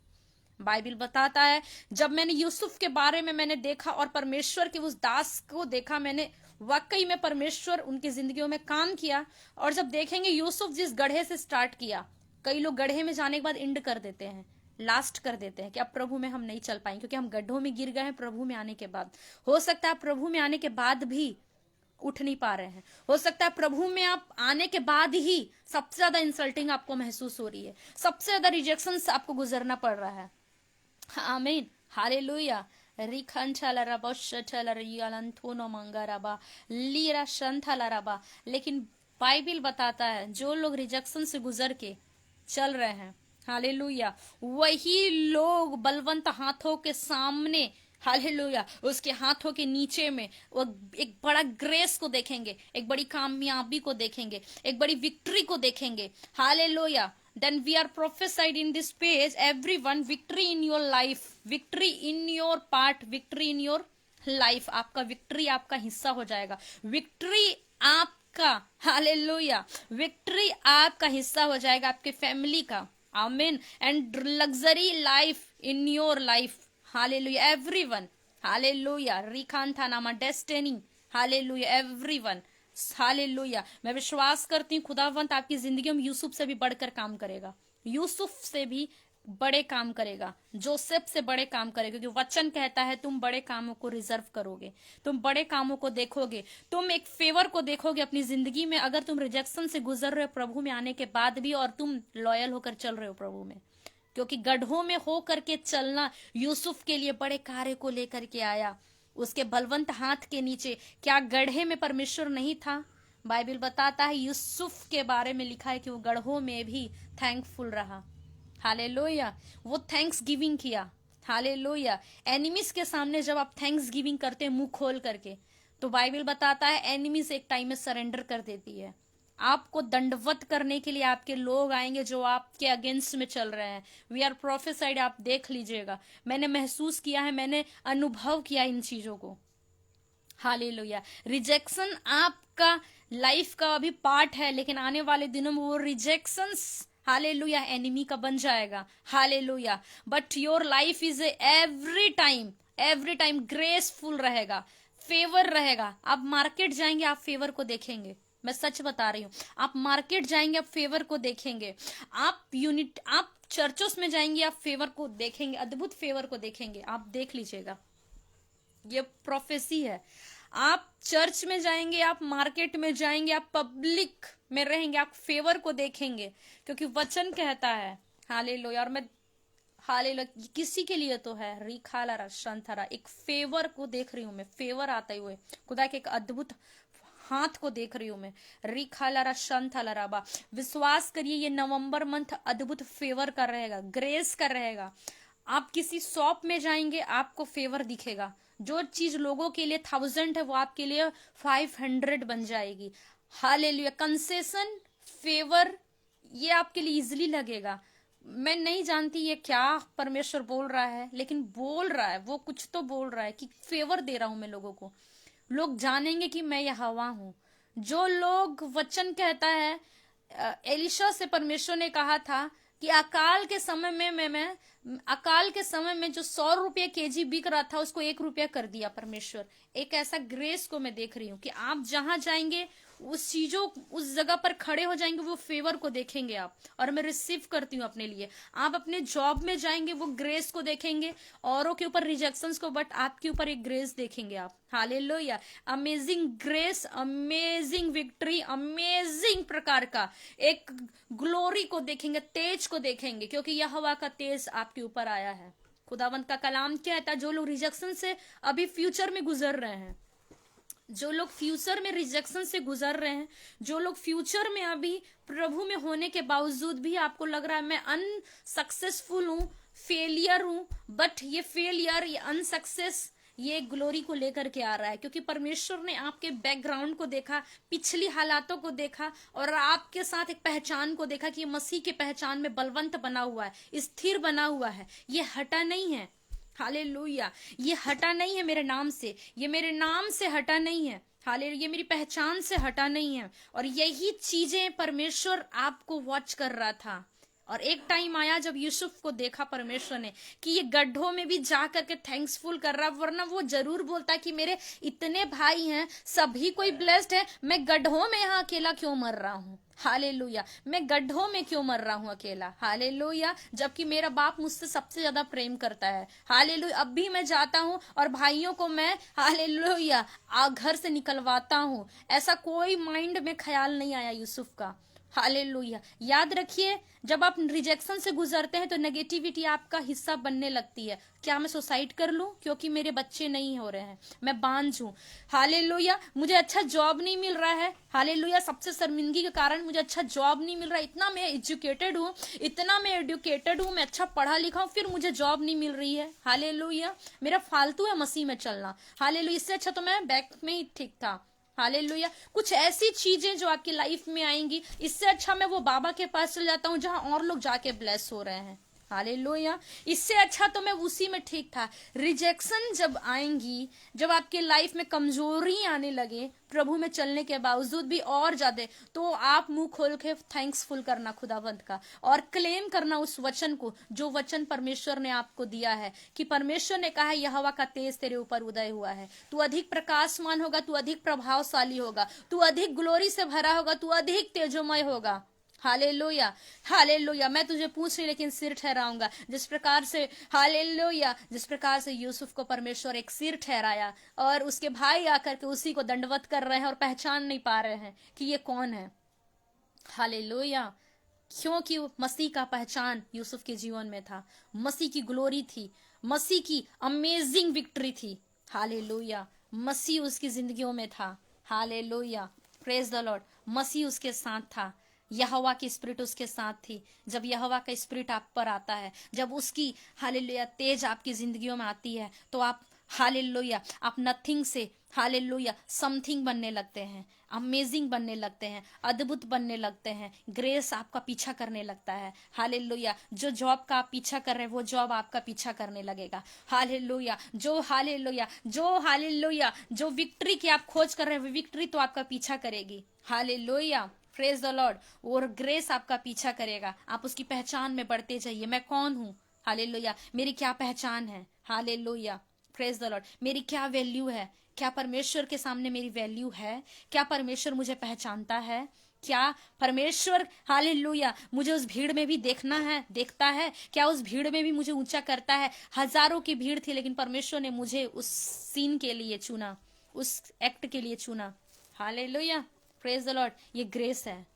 बाइबल बताता है जब मैंने यूसुफ के बारे में मैंने देखा और परमेश्वर के उस दास को देखा, मैंने वाकई में परमेश्वर उनकी जिंदगियों में काम किया। और जब देखेंगे यूसुफ जिस गड्ढे से स्टार्ट किया, कई लोग गड्ढे में जाने के बाद एंड कर देते हैं, लास्ट कर देते हैं कि अब प्रभु में हम नहीं चल पाएंगे क्योंकि हम गड्ढों में गिर गए हैं। प्रभु में आने के बाद हो सकता है प्रभु में आने के बाद भी उठ नहीं पा रहे हैं, हो सकता है प्रभु में आप आने के बाद ही सबसे ज्यादा इंसल्टिंग आपको महसूस हो रही है, सबसे ज्यादा रिजेक्शन से आपको गुजरना पड़ रहा है। आमीन, हालेलुया, लेकिन बाइबल बताता है जो लोग रिजेक्शन से गुजर के चल रहे हैं, हालेलुया, वही लोग बलवंत हाथों के सामने, हालेलुया, उसके हाथों के नीचे में वो एक बड़ा ग्रेस को देखेंगे, एक बड़ी कामयाबी को देखेंगे, एक बड़ी विक्ट्री को देखेंगे। Hallelujah. Then we are prophesied in this page, everyone, victory in your life, victory in your part, victory in your life। आपका विक्ट्री आपका हिस्सा हो जाएगा, विक्ट्री आपका, हालेलुया, विक्ट्री आपका हिस्सा हो जाएगा, आपके फैमिली का। आमीन। And luxury life in your life, hallelujah, everyone, hallelujah, रिखान था नामा डेस्टिनी, हालेलुया, एवरीवन, हालेलुया। मैं विश्वास करती हूँ खुदावंत आपकी जिंदगी में यूसुफ से भी बढ़कर काम करेगा, यूसुफ से भी बड़े काम करेगा, जोसेफ से बड़े काम करेगा, क्योंकि वचन कहता है तुम बड़े कामों को रिजर्व करोगे, तुम बड़े कामों को देखोगे, तुम एक फेवर को देखोगे अपनी जिंदगी में। अगर तुम रिजेक्शन से गुजर रहे हो प्रभु में आने के बाद भी, और तुम लॉयल होकर चल रहे हो प्रभु में, क्योंकि गड्ढों में हो करके चलना यूसुफ के लिए बड़े कार्य को लेकर के आया। उसके बलवंत हाथ के नीचे क्या गड्ढे में परमेश्वर नहीं था? बाइबल बताता है यूसुफ के बारे में लिखा है कि वो गड्ढों में भी थैंकफुल रहा, हालेलुया, वो थैंक्स गिविंग किया, हालेलुया। एनिमीज के सामने जब आप थैंक्स गिविंग करते हैं मुंह खोल करके, तो बाइबल बताता है एनिमीज एक टाइम में सरेंडर कर देती है। आपको दंडवत करने के लिए आपके लोग आएंगे जो आपके अगेंस्ट में चल रहे हैं। वी आर प्रोफेसाइड, आप देख लीजिएगा, मैंने महसूस किया है, मैंने अनुभव किया इन चीजों को, हालेलुया। रिजेक्शन आपका लाइफ का अभी पार्ट है, लेकिन आने वाले दिनों में वो रिजेक्शंस, हालेलुया, एनिमी का बन जाएगा, hallelujah. But your life is every time graceful रहेगा, फेवर रहेगा। आप मार्केट जाएंगे, आप फेवर को देखेंगे, मैं सच बता रही हूँ। आप मार्केट जाएंगे, आप फेवर को देखेंगे। आप चर्चों में जाएंगे, आप फेवर को देखेंगे, अद्भुत फेवर को देखेंगे। आप देख लीजिएगा, ये प्रोफेसी है। आप चर्च में जाएंगे, आप मार्केट में जाएंगे, आप पब्लिक में रहेंगे, आप फेवर को देखेंगे, क्योंकि वचन कहता है, हालेलुया। और मैं हालेलुया किसी के लिए तो है, रिखाला शंथरा, एक फेवर को देख रही हूं मैं, फेवर आते हुए, खुदा के एक अद्भुत हाथ को देख रही हूं मैं, रिखाला शंथला। विश्वास करिए ये नवंबर मंथ अद्भुत फेवर का रहेगा, ग्रेस का रहेगा। आप किसी शॉप में जाएंगे, आपको फेवर दिखेगा। जो चीज लोगों के लिए 1000 है वो आपके लिए 500 बन जाएगी, हालेलुया। कंसेशन, फेवर, ये आपके लिए इजिली लगेगा। मैं नहीं जानती ये क्या परमेश्वर बोल रहा है, लेकिन बोल रहा है, वो कुछ तो बोल रहा है कि फेवर दे रहा हूं मैं लोगों को। लोग जानेंगे कि मैं यहोवा हूं। जो लोग, वचन कहता है, एलिशा से परमेश्वर ने कहा था कि अकाल के समय में मैं अकाल के समय में जो 100 रुपये केजी बिक रहा था उसको 1 रुपया कर दिया परमेश्वर। एक ऐसा ग्रेस को मैं देख रही हूँ कि आप जहां जाएंगे उस चीजों उस जगह पर खड़े हो जाएंगे, वो फेवर को देखेंगे आप, और मैं रिसीव करती हूँ अपने लिए। आप अपने जॉब में जाएंगे, वो ग्रेस को देखेंगे, औरों के ऊपर रिजेक्शंस को, बट आपके ऊपर एक ग्रेस देखेंगे आप। Hallelujah. Amazing grace, amazing victory, amazing प्रकार का एक ग्लोरी को देखेंगे, तेज को देखेंगे, क्योंकि यहोवा का तेज आपके ऊपर आया है। खुदावंत का कलाम कहता है जो लोग रिजेक्शन से अभी फ्यूचर में गुजर रहे हैं, जो लोग फ्यूचर में रिजेक्शन से गुजर रहे हैं, जो लोग फ्यूचर में अभी प्रभु में होने के बावजूद भी आपको लग रहा है मैं अनसक्सेसफुल हूं, फेलियर हूं, बट ये फेलियर, ये अनसक्सेस, ये ग्लोरी को लेकर के आ रहा है, क्योंकि परमेश्वर ने आपके बैकग्राउंड को देखा, पिछली हालातों को देखा, और आपके साथ एक पहचान को देखा कि ये मसीह की पहचान में बलवंत बना हुआ है, स्थिर बना हुआ है, ये हटा नहीं है। हालेलुया। ये हटा नहीं है मेरे नाम से, ये मेरे नाम से हटा नहीं है। हालेलुया। ये मेरी पहचान से हटा नहीं है। और यही चीजें परमेश्वर आपको वॉच कर रहा था। और एक टाइम आया जब यूसुफ को देखा परमेश्वर ने कि ये गड्ढों में भी जा करके थैंक्सफुल कर रहा, वरना वो जरूर बोलता कि मेरे इतने भाई हैं, सभी कोई ब्लेस्ड है, मैं गड्ढों में यहाँ अकेला क्यों मर रहा हूँ। हालेलुया। मैं गड्ढों में क्यों मर रहा हूं अकेला। हालेलुया। जबकि मेरा बाप मुझसे सबसे ज्यादा प्रेम करता है। हालेलुया। अब भी मैं जाता हूं और भाइयों को मैं हालेलुया घर से निकलवाता हूं। ऐसा कोई माइंड में ख्याल नहीं आया यूसुफ का। हालेलुया। याद रखिए, जब आप रिजेक्शन से गुजरते हैं तो नेगेटिविटी आपका हिस्सा बनने लगती है। क्या मैं सुसाइड कर लूं क्योंकि मेरे बच्चे नहीं हो रहे हैं, मैं बांझ हूं। हालेलुया। मुझे अच्छा जॉब नहीं मिल रहा है। हालेलुया। सबसे शर्मिंदगी के कारण मुझे अच्छा जॉब नहीं मिल रहा है। इतना मैं एजुकेटेड हूं, मैं अच्छा पढ़ा लिखा हूं, फिर मुझे जॉब नहीं मिल रही है। हालेलुया। मेरा फालतू है मसीह में चलना। हालेलुया। इससे अच्छा तो मैं बैक में ही ठीक था। हालेलुया। कुछ ऐसी चीजें जो आपकी लाइफ में आएंगी, इससे अच्छा मैं वो बाबा के पास चल जाता हूं जहां और लोग जाके ब्लेस हो रहे हैं। हालेलुया। इससे अच्छा तो मैं उसी में ठीक था। रिजेक्शन जब आएंगी, जब आपके लाइफ में कमजोरी आने लगे प्रभु में चलने के बावजूद भी और ज्यादा, तो आप मुंह खोल के थैंक्सफुल करना खुदावंत का, और क्लेम करना उस वचन को जो वचन परमेश्वर ने आपको दिया है, कि परमेश्वर ने कहा है यहोवा का तेज तेरे ऊपर उदय हुआ है, तू अधिक प्रकाशमान होगा, तू अधिक प्रभावशाली होगा, तू अधिक ग्लोरी से भरा होगा, तू अधिक तेजोमय होगा। हालेलुया। हालेलुया। मैं तुझे पूछ नहीं लेकिन सिर ठहराऊंगा। जिस प्रकार से हालेलुया, जिस प्रकार से यूसुफ को परमेश्वर एक सिर ठहराया, और उसके भाई आकर के उसी को दंडवत कर रहे हैं और पहचान नहीं पा रहे हैं कि ये कौन है। हालेलुया। क्योंकि मसीह का पहचान यूसुफ के जीवन में था, मसीह की ग्लोरी थी, मसीह की अमेजिंग विक्ट्री थी। हालेलुया। मसीह उसकी जिंदगियों में था। हालेलुया। Praise the Lord. मसीह उसके साथ था, यहोवा की स्पिरिट उसके साथ थी। जब यहोवा का स्पिरिट आप पर आता है, जब उसकी हालेलुया तेज आपकी जिंदगियों में आती है, तो आप हालेलुया आप नथिंग से हालेलुया समथिंग बनने लगते हैं, अमेजिंग बनने लगते हैं, अद्भुत बनने लगते हैं। ग्रेस आपका पीछा करने लगता है। हालेलुया। जो जॉब का आप पीछा कर रहे हैं वो जॉब आपका पीछा करने लगेगा। हालेलुया। जो विक्ट्री की आप खोज कर रहे हैं वो विक्ट्री तो आपका पीछा करेगी। हालेलुया। Praise the Lord. और ग्रेस आपका पीछा करेगा। आप उसकी पहचान में बढ़ते जाइए। मैं कौन हूं। हालेलुया। मेरी क्या पहचान है। हालेलुया। Praise the Lord. मेरी क्या वैल्यू है। क्या परमेश्वर के सामने मेरी वैल्यू है। क्या परमेश्वर मुझे पहचानता है। क्या परमेश्वर हालेलुया मुझे उस भीड़ में भी देखता है। क्या उस भीड़ में भी मुझे ऊंचा करता है। हजारों की भीड़ थी लेकिन परमेश्वर ने मुझे उस सीन के लिए चुना, उस एक्ट के लिए चुना। हालेलुया। Praise the Lord. ये ग्रेस है।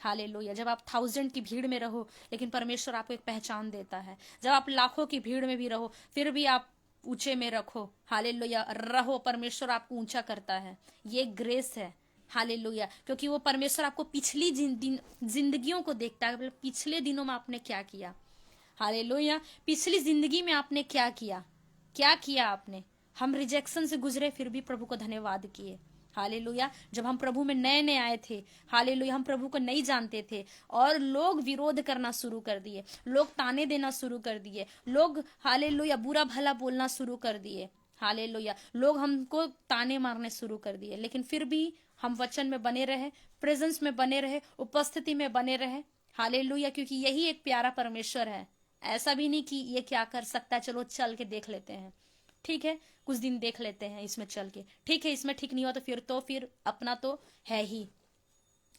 हालेलुया। जब आप 1000 की भीड़ में रहो लेकिन परमेश्वर आपको एक पहचान देता है। जब आप लाखों की भीड़ में भी रहो फिर भी आप ऊंचे में रखो। हालेलुया रहो, परमेश्वर आपको ऊंचा करता है। ये ग्रेस है। हालेलुया। क्योंकि वो परमेश्वर आपको पिछली जिंदगियों को देखता है। पिछले दिनों में आपने क्या किया। हालेलुया। पिछली जिंदगी में आपने क्या किया आपने। हम रिजेक्शन से गुजरे फिर भी प्रभु को धन्यवाद किए। हालेलुया। जब हम प्रभु में नए नए आए थे, हालेलुया, हम प्रभु को नहीं जानते थे और लोग विरोध करना शुरू कर दिए, लोग ताने देना शुरू कर दिए, लोग हालेलुया बुरा भला बोलना शुरू कर दिए। हालेलुया। लोग हमको ताने मारने शुरू कर दिए, लेकिन फिर भी हम वचन में बने रहे, प्रेजेंस में बने रहे, उपस्थिति में बने रहे। हालेलुया, क्योंकि यही एक प्यारा परमेश्वर है। ऐसा भी नहीं कि ये क्या कर सकता है, चलो चल के देख लेते हैं, ठीक है कुछ दिन देख लेते हैं इसमें चल के, ठीक है इसमें ठीक नहीं हुआ तो फिर अपना तो है ही।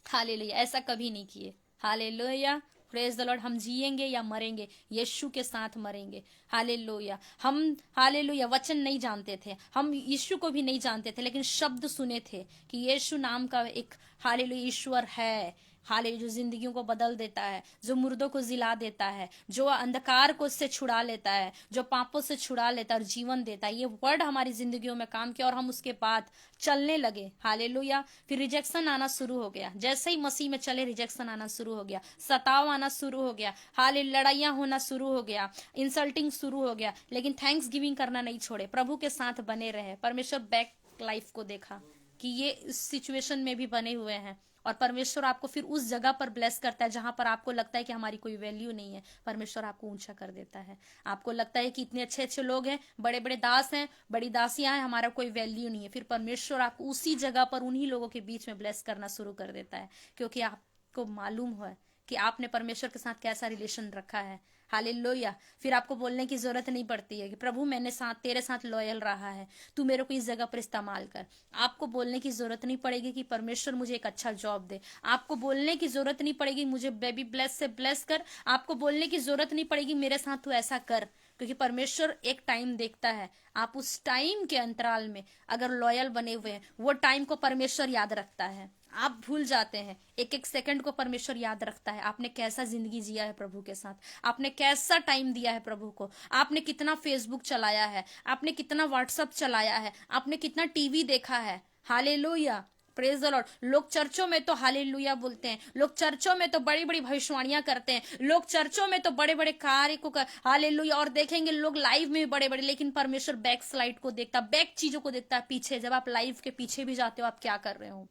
हालेलुया, ऐसा कभी नहीं किए। Hallelujah, praise the Lord. हम जिएंगे या मरेंगे, यीशु के साथ मरेंगे। हालेलुया। हम हालेलुया वचन नहीं जानते थे, हम यीशु को भी नहीं जानते थे, लेकिन शब्द सुने थे कि यीशु नाम का एक हालेलुया ईश्वर है। हाले जो जिंदगियों को बदल देता है, जो मुर्दों को जिला देता है, जो अंधकार को उससे छुड़ा लेता है, जो पापों से छुड़ा लेता है और जीवन देता है। ये वर्ड हमारी जिंदगियों में काम किया और हम उसके बाद चलने लगे। हालेलुया। फिर रिजेक्शन आना शुरू हो गया, जैसे ही मसीह में चले रिजेक्शन आना शुरू हो गया, सताव आना शुरू हो गया, हाले लड़ाइयां होना शुरू हो गया, इंसल्टिंग शुरू हो गया, लेकिन थैंक्स गिविंग करना नहीं छोड़े, प्रभु के साथ बने रहे। परमेश्वर बैक लाइफ को देखा कि ये इस सिचुएशन में भी बने हुए हैं, और परमेश्वर आपको फिर उस जगह पर ब्लेस करता है जहां पर आपको लगता है कि हमारी कोई वैल्यू नहीं है, परमेश्वर आपको ऊंचा कर देता है। आपको लगता है कि इतने अच्छे अच्छे लोग हैं, बड़े बड़े दास हैं, बड़ी दासियां हैं, हमारा कोई वैल्यू नहीं है, फिर परमेश्वर आपको उसी जगह पर उन्हीं लोगों के बीच में ब्लेस करना शुरू कर देता है, क्योंकि आपको मालूम है कि आपने परमेश्वर के साथ कैसा रिलेशन रखा है। हालेलुया। फिर आपको बोलने की जरूरत नहीं पड़ती है कि प्रभु मैंने तेरे साथ लॉयल रहा है, तू मेरे को इस जगह पर इस्तेमाल कर। आपको बोलने की जरूरत नहीं पड़ेगी कि परमेश्वर मुझे एक अच्छा जॉब दे। आपको बोलने की जरूरत नहीं पड़ेगी मुझे बेबी ब्लेस से ब्लेस कर। आपको बोलने की जरूरत नहीं पड़ेगी मेरे साथ तू ऐसा कर, क्योंकि परमेश्वर एक टाइम देखता है। आप उस टाइम के अंतराल में अगर लॉयल बने हुए हैं, वो टाइम को परमेश्वर याद रखता है। आप भूल जाते हैं, एक एक सेकंड को परमेश्वर याद रखता है। आपने कैसा जिंदगी जिया है प्रभु के साथ, आपने कैसा टाइम दिया है प्रभु को, आपने कितना फेसबुक चलाया है, आपने कितना व्हाट्सएप चलाया है, आपने कितना टीवी देखा है। Hallelujah, praise the Lord. लोग चर्चों में तो हालेलुया बोलते हैं, लोग चर्चों में तो बड़ी बड़ी भविष्यवाणियां करते हैं, लोग चर्चों में तो बड़े बड़े कार्य को हालेलुया, और देखेंगे लोग लाइव में भी बड़े बड़े, लेकिन परमेश्वर बैक स्लाइड को देखता, बैक चीजों को देखता है, पीछे। जब आप लाइव के पीछे भी जाते हो, आप क्या कर रहे हो।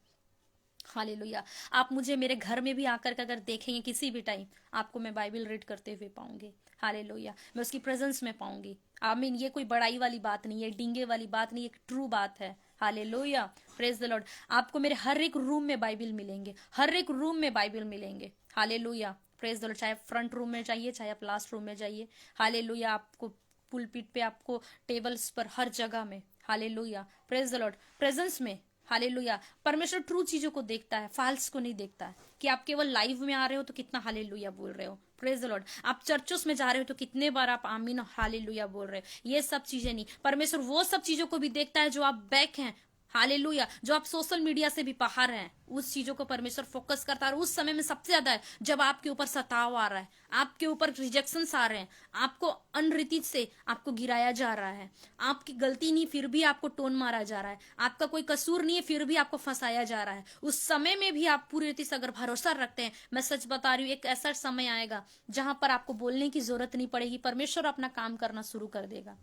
हालेलुया। आप मुझे मेरे घर में भी आकर के अगर देखेंगे किसी भी टाइम, आपको मैं बाइबल रीड करते हुए पाऊंगी। हालेलुया, मैं उसकी प्रेजेंस में पाऊंगी। आमीन। ये कोई बड़ाई वाली बात नहीं है, डींगे वाली बात नहीं, एक ट्रू बात है। Hallelujah, praise the Lord. आपको मेरे हर एक रूम में बाइबल मिलेंगे, हर एक रूम में बाइबल मिलेंगे। Hallelujah, praise the Lord. चाहे फ्रंट रूम में जाइए, चाहे आप लास्ट रूम में जाइए। हालेलुया, आपको पुलपिट पे, आपको टेबल्स पर, हर जगह में। Hallelujah, praise the Lord. Presence में। हालेलुया। परमेश्वर ट्रू चीजों को देखता है, फॉल्स को नहीं देखता है। कि आप केवल लाइव में आ रहे हो तो कितना हालेलुया बोल रहे हो, प्रेज द लॉर्ड। आप चर्चों में जा रहे हो तो कितने बार आप आमीन हालेलुया बोल रहे हो। ये सब चीजें नहीं, परमेश्वर वो सब चीजों को भी देखता है जो आप बैक हैं। हालेलुया, जो आप सोशल मीडिया से भी बाहर हैं, उस चीजों को परमेश्वर फोकस करता है। और उस समय में सबसे ज्यादा है जब आपके ऊपर सताव आ रहा है, आपके ऊपर रिजेक्शन आ रहे हैं, आपको अनरीति से आपको गिराया जा रहा है, आपकी गलती नहीं फिर भी आपको टोन मारा जा रहा है, आपका कोई कसूर नहीं है फिर भी आपको फंसाया जा रहा है। उस समय में भी आप पूरी रीति से अगर भरोसा रखते हैं, मैं सच बता रही हूँ, एक ऐसा समय आएगा जहां पर आपको बोलने की जरूरत नहीं पड़ेगी, परमेश्वर अपना काम करना शुरू कर देगा।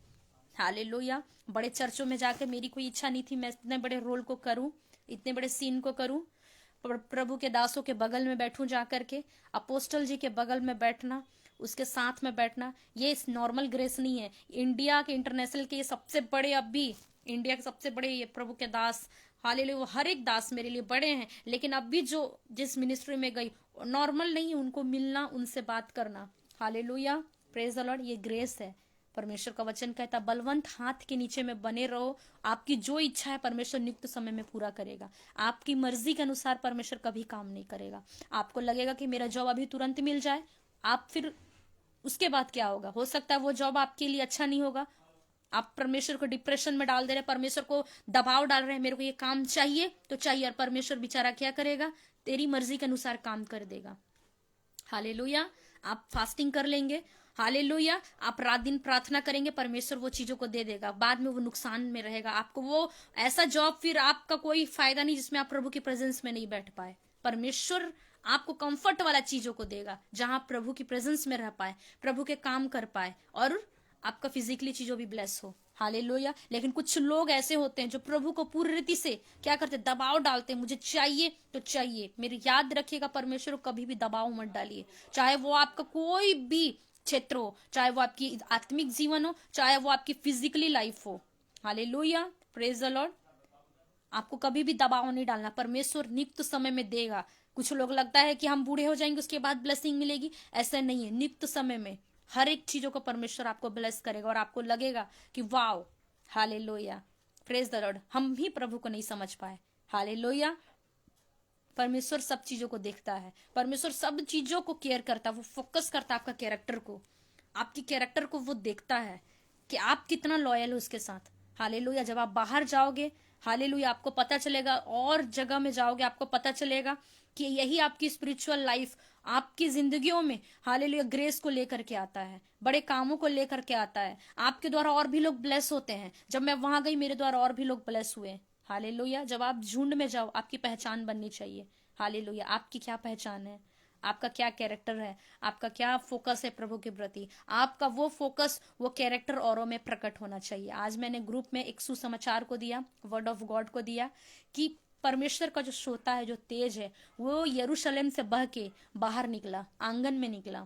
हालेलुया। बड़े चर्चों में जाकर मेरी कोई इच्छा नहीं थी मैं इतने बड़े रोल को करूं, इतने बड़े सीन को करूं। प्रभु के दासों के बगल में बैठूं जाकर के, अपोस्टल जी के बगल में बैठना, उसके साथ में बैठना, ये नॉर्मल ग्रेस नहीं है। इंडिया के इंटरनेशनल के ये सबसे बड़े, अब भी इंडिया के सबसे बड़े ये प्रभु के दास, हालेलुया, वो हर एक दास मेरे लिए बड़े हैं। लेकिन अब भी जो जिस मिनिस्ट्री में गई, नॉर्मल नहीं, उनको मिलना, उनसे बात करना। Hallelujah, praise the Lord. ये ग्रेस है। परमेश्वर का वचन कहता, बलवंत हाथ के नीचे में बने रहो, आपकी जो इच्छा है परमेश्वर नियुक्त समय में पूरा करेगा। आपकी मर्जी के अनुसार परमेश्वर कभी काम नहीं करेगा। आपको लगेगा कि मेरा जॉब अभी तुरंत मिल जाए, आप फिर उसके बाद क्या होगा, हो सकता है वो जॉब आपके लिए अच्छा नहीं होगा। आप परमेश्वर को डिप्रेशन में डाल दे रहे, परमेश्वर को दबाव डाल रहे हैं, मेरे को ये काम चाहिए तो चाहिए, और परमेश्वर बेचारा क्या करेगा, तेरी मर्जी के अनुसार काम कर देगा। हालेलुया। आप फास्टिंग कर लेंगे, हालेलुया, आप रात दिन प्रार्थना करेंगे, परमेश्वर वो चीजों को दे देगा। बाद में वो नुकसान में रहेगा, आपको वो ऐसा जॉब फिर आपका कोई फायदा नहीं जिसमें आप प्रभु की प्रेजेंस में नहीं बैठ पाए। परमेश्वर आपको कंफर्ट वाला चीजों को देगा जहां प्रभु की प्रेजेंस में रह पाए, प्रभु के काम कर पाए, और आपका फिजिकली चीजों भी ब्लेस हो। हालेलुया। लेकिन कुछ लोग ऐसे होते हैं जो प्रभु को पूरी रीति से क्या करते, दबाव डालते हैं, मुझे चाहिए तो चाहिए। मेरे याद रखिएगा, परमेश्वर को कभी भी दबाव मत डालिए, चाहे वो आपका कोई भी क्षेत्र हो, चाहे वो आपकी आत्मिक जीवन हो, चाहे वो आपकी फिजिकली लाइफ हो। Hallelujah, praise the Lord. आपको कभी भी दबाव नहीं डालना, परमेश्वर नियुक्त समय में देगा। कुछ लोग लगता है कि हम बूढ़े हो जाएंगे उसके बाद ब्लेसिंग मिलेगी, ऐसा नहीं है। नित्य समय में हर एक चीजों को परमेश्वर आपको ब्लेस करेगा और आपको लगेगा कि wow, hallelujah, praise the Lord. हम भी प्रभु को नहीं समझ पाए, हालेलुया। परमेश्वर सब चीजों को देखता है, परमेश्वर सब चीजों को केयर करता है, वो फोकस करता है आपका कैरेक्टर को, आपकी कैरेक्टर को वो देखता है कि आप कितना लॉयल हो उसके साथ, हालेलुया। जब आप बाहर जाओगे, हालेलुया, आपको पता चलेगा, और जगह में जाओगे आपको पता चलेगा कि यही आपकी स्पिरिचुअल लाइफ आपकी जिंदगियों में, हालेलुया, ग्रेस को लेकर के आता है, बड़े कामों को लेकर के आता है। आपके द्वारा और भी लोग ब्लेस होते हैं। जब मैं वहां गई मेरे द्वारा और भी लोग ब्लेस हुए, हालेलुया। जब आप झुंड में जाओ आपकी पहचान बननी चाहिए, हालेलुया। आपकी क्या पहचान है, आपका क्या कैरेक्टर है, आपका क्या फोकस है प्रभु के प्रति, आपका वो फोकस, वो कैरेक्टर औरों में प्रकट होना चाहिए। आज मैंने ग्रुप में एक सुसमाचार को दिया, वर्ड ऑफ गॉड को दिया, कि परमेश्वर का जो श्रोता है, जो तेज है, वो यरूशलेम से बह के बाहर निकला, आंगन में निकला।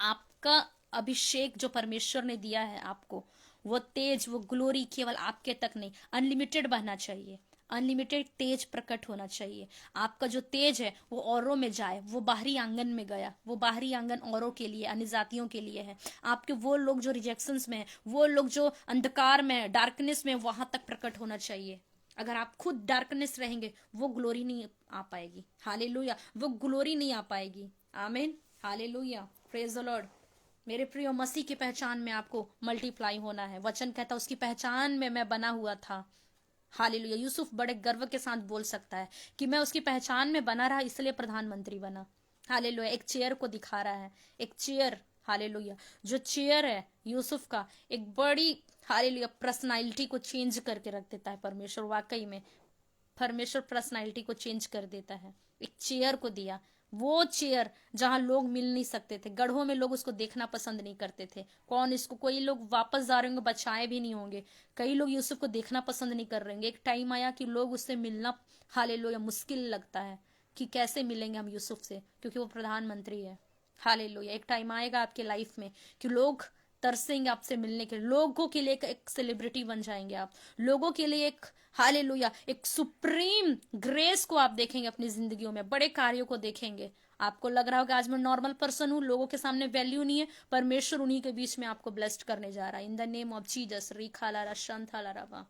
आपका अभिषेक जो परमेश्वर ने दिया है आपको, वो तेज, वो ग्लोरी केवल आपके तक नहीं, अनलिमिटेड बहना चाहिए, अनलिमिटेड तेज प्रकट होना चाहिए। आपका जो तेज है वो औरों में जाए, वो बाहरी आंगन में गया, वो बाहरी आंगन औरों के लिए, अन्य जातियों के लिए है। आपके वो लोग जो रिजेक्शंस में है, वो लोग जो अंधकार में है, डार्कनेस में, वहां तक प्रकट होना चाहिए। अगर आप खुद डार्कनेस रहेंगे वो ग्लोरी नहीं आ पाएगी, हालेलुया, वो ग्लोरी नहीं आ पाएगी। आमीन, हालेलुया, प्रेज द लॉर्ड। मेरे प्रियो, मसीह की पहचान में आपको मल्टीप्लाई होना है। वचन कहता उसकी पहचान में मैं बना हुआ था, हालेलुया। यूसुफ बड़े गर्व के साथ बोल सकता है कि मैं उसकी पहचान में बना रहा, इसलिए प्रधानमंत्री बना, हालेलुया। एक चेयर को दिखा रहा है, एक चेयर, हालेलुया। जो चेयर है यूसुफ का, एक बड़ी, हालेलुया, पर्सनालिटी को चेंज करके रख देता है परमेश्वर। वाकई में परमेश्वर पर्सनालिटी को चेंज कर देता है। एक चेयर को दिया, वो चेयर जहां लोग मिल नहीं सकते थे, गढ़ों में लोग उसको देखना पसंद नहीं करते थे। कौन इसको, कोई लोग वापस जा रहे होंगे, बचाए भी नहीं होंगे, कई लोग यूसुफ को देखना पसंद नहीं कर रहे होंगे। एक टाइम आया कि लोग उससे मिलना, हालेलुया, मुश्किल लगता है कि कैसे मिलेंगे हम यूसुफ से, क्योंकि वो प्रधानमंत्री है, हालेलुया। एक टाइम आएगा आपके लाइफ में कि लोग तरसेंगे आपसे मिलने के लिए, लोगों के लिए एक सेलिब्रिटी बन जाएंगे आप, लोगों के लिए एक, हालेलुया, एक सुप्रीम ग्रेस को आप देखेंगे अपनी जिंदगियों में, बड़े कार्यों को देखेंगे। आपको लग रहा होगा आज मैं नॉर्मल पर्सन हूं, लोगों के सामने वैल्यू नहीं है, परमेश्वर उन्हीं के बीच में आपको ब्लेस्ड करने जा रहा है। In the name of Jesus, रीखा लारा शंथा लाराबा,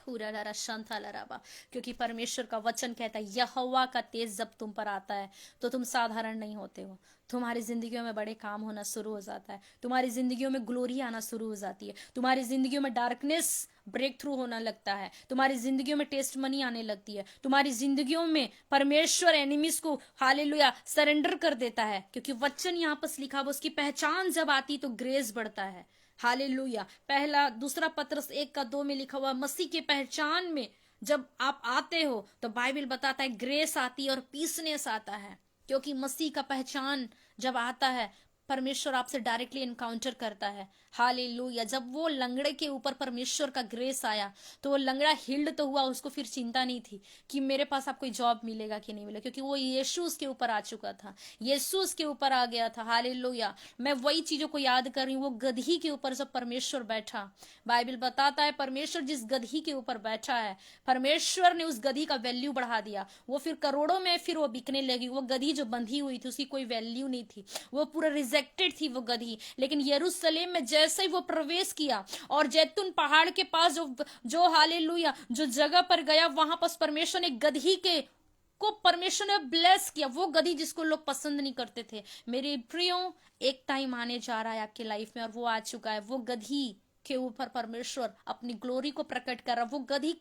पूरा लारा शंथा लाराबा। क्योंकि परमेश्वर का वचन कहता है यहोवा का तेज जब तुम पर आता है तो तुम साधारण नहीं होते हो, तुम्हारी जिंदगियों में बड़े काम होना शुरू हो जाता है, तुम्हारी जिंदगियों में ग्लोरी आना शुरू हो जाती है, तुम्हारी जिंदगियों में डार्कनेस ब्रेक थ्रू होना लगता है, तुम्हारी जिंदगियों में टेस्ट मनी आने लगती है, तुम्हारी जिंदगियों में परमेश्वर एनिमीज को, हालेलुया, सरेंडर कर देता है। क्योंकि वचन यहाँ पर लिखा हुआ, उसकी पहचान जब आती तो ग्रेस बढ़ता है, हालेलुया। पहला दूसरा पत्रस 1:2 में लिखा हुआ, मसीह की पहचान में जब आप आते हो तो बाइबल बताता है ग्रेस आती है और पीसनेस आता है। क्योंकि मसीह का पहचान जब आता है, परमेश्वर आपसे डायरेक्टली एनकाउंटर करता है, हालेलुया। जब वो लंगड़े के ऊपर परमेश्वर का ग्रेस आया तो वो लंगड़ा हिल्ड तो हुआ, उसको फिर चिंता नहीं थी कि मेरे पास आप कोई जॉब मिलेगा कि नहीं मिलेगा, क्योंकि वो यीशु उसके ऊपर आ चुका था, यीशु उसके ऊपर आ गया था, हालेलुया। मैं वही चीजों को याद कर रही हूँ, वो गधी के ऊपर जब परमेश्वर बैठा, बाइबल बताता है परमेश्वर जिस गधी के ऊपर बैठा है, परमेश्वर ने उस गधी का वैल्यू बढ़ा दिया, वो फिर करोड़ों में फिर वो बिकने लगी। वो गधी जो बंधी हुई थी उसकी कोई वैल्यू नहीं थी, वो पूरा रिजेक्टेड थी वो गधी। लेकिन यरूशलेम में जैसे ही वो प्रवेश किया और जैतून पहाड़ के पास जो हालेलुया जो जगह पर गया, वहां पर परमेश्वर ने गधी के को परमेश्वर ने ब्लेस किया, वो गधी जिसको लोग पसंद नहीं करते थे। मेरे प्रियो, एक टाइम आने जा रहा है आपके लाइफ में और वो आ चुका है, वो गधी के ऊपर परमेश्वर अपनी ग्लोरी को प्रकट कर रहा, वो गधी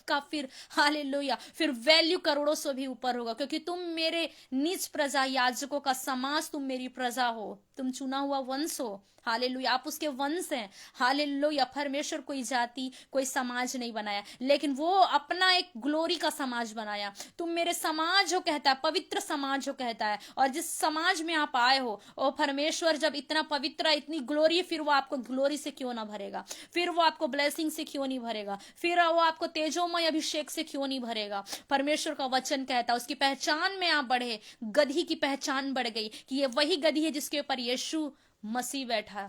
का फिर, हालेलुया, फिर वैल्यू करोड़ों से भी ऊपर होगा। क्योंकि तुम मेरे नीच प्रजा, याजकों का समाज, तुम मेरी प्रजा हो, तुम चुना हुआ वंश हो, हालेलुया, आप उसके वंश हैं, हालेलुया। परमेश्वर कोई जाति, कोई समाज नहीं बनाया, लेकिन वो अपना एक ग्लोरी का समाज बनाया। तुम मेरे समाज हो कहता है, पवित्र समाज हो कहता है। और जिस समाज में आप आए हो, और परमेश्वर जब इतना पवित्र, इतनी ग्लोरी, फिर वो आपको ग्लोरी से क्यों ना भरेगा, फिर वो आपको ब्लेसिंग से क्यों नहीं भरेगा, फिर वो आपको तेजोमय अभिषेक से क्यों नहीं भरेगा। परमेश्वर का वचन कहता है उसकी पहचान में आप बढ़े, गधी की पहचान बढ़ गई कि ये वही गधी है जिसके ऊपर यीशु मसीह बैठा,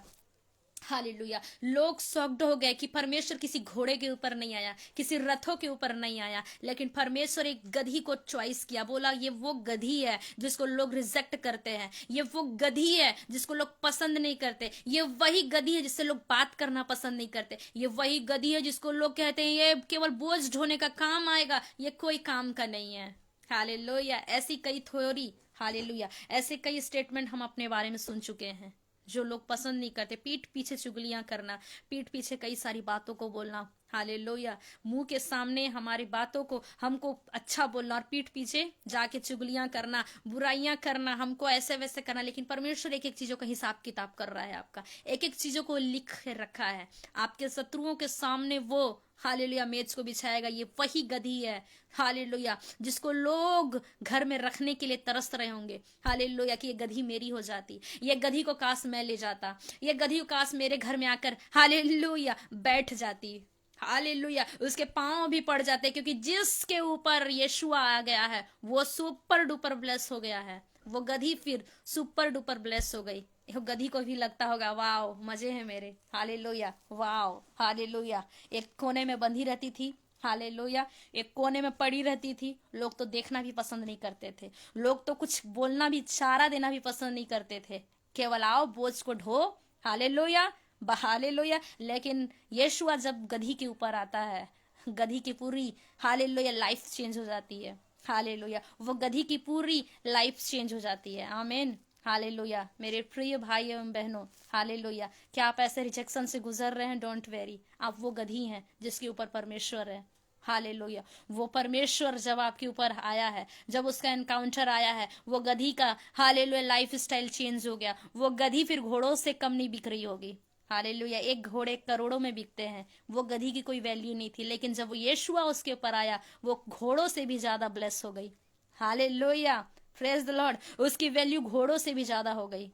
हालेलुया। लोग शॉक्ड हो गए कि परमेश्वर किसी घोड़े के ऊपर नहीं आया, किसी रथों के ऊपर नहीं आया, लेकिन परमेश्वर एक गधी को चॉइस किया। बोला ये वो गधी है जिसको लोग रिजेक्ट करते हैं, ये वो गधी है जिसको लोग पसंद नहीं करते, ये वही गधी है जिससे लोग बात करना पसंद नहीं करते, ये वही गधी है जिसको लोग कहते हैं ये केवल बोझ ढोने का काम आएगा, ये कोई काम का नहीं है। हालेलुया। ऐसी कई थ्योरी, हालेलुया, ऐसे कई स्टेटमेंट हम अपने बारे में सुन चुके हैं जो लोग पसंद नहीं करते। पीठ पीछे चुगलियां करना, पीठ पीछे कई सारी बातों को बोलना, हालेलुया। मुंह के सामने हमारी बातों को हमको अच्छा बोलना और पीठ पीछे जाके चुगलियां करना, बुराइयां करना, हमको ऐसे वैसे करना। लेकिन परमेश्वर एक एक चीजों का हिसाब किताब कर रहा है आपका, एक एक चीजों को लिख के रखा है। आपके शत्रुओं के सामने वो हालेलुया मेज को बिछाएगा। ये वही गधी है, हालेलुया, जिसको लोग घर में रखने के लिए तरस रहे होंगे। हालेलुया कि ये गधी मेरी हो जाती, ये गधी को काश मैं ले जाता, ये गधी को काश मेरे घर में आकर हालेलुया बैठ जाती। हालेलुया। उसके पांव भी पड़ जाते, क्योंकि जिसके ऊपर यीशुआ आ गया है वो सुपर डुपर ब्लेस हो गया है। वो गधी फिर सुपर डुपर ब्लेस हो गई। गधी को भी लगता होगा वाओ मजे हैं मेरे, हालेलुया, वाओ, हालेलुया। एक कोने में बंधी रहती थी, हालेलुया, एक कोने में पड़ी रहती थी। लोग तो देखना भी पसंद नहीं करते थे, लोग तो कुछ बोलना भी, इशारा देना भी पसंद नहीं करते थे। केवल आओ बोझ को ढो, हालेलुया, हालेलुया। लेकिन यीशुआ जब गधी के ऊपर आता है, गधी की पूरी हालेलुया लाइफ चेंज हो जाती है। हालेलुया। वो गधी की पूरी लाइफ चेंज हो जाती है। आमीन। हालेलुया। मेरे प्रिय भाई एवं बहनों, हालेलुया। क्या आप ऐसे रिजेक्शन से गुजर रहे हैं? डोंट वेरी, आप वो गधी हैं जिसके ऊपर परमेश्वर है। हालेलुया। वो परमेश्वर जब आपके ऊपर आया है, जब उसका एनकाउंटर आया है, वो गधी का हालेलुया लाइफ स्टाइल चेंज हो गया। वो गधी फिर घोड़ों से कम नहीं बिक रही होगी। हालेलुया। एक घोड़े करोड़ों में बिकते हैं, वो गधी की कोई वैल्यू नहीं थी, लेकिन जब वो यीशुआ उसके ऊपर आया, वो घोड़ों से भी ज्यादा ब्लेस हो गई। Hallelujah, praise the Lord. उसकी वैल्यू घोड़ों से भी ज्यादा हो गई।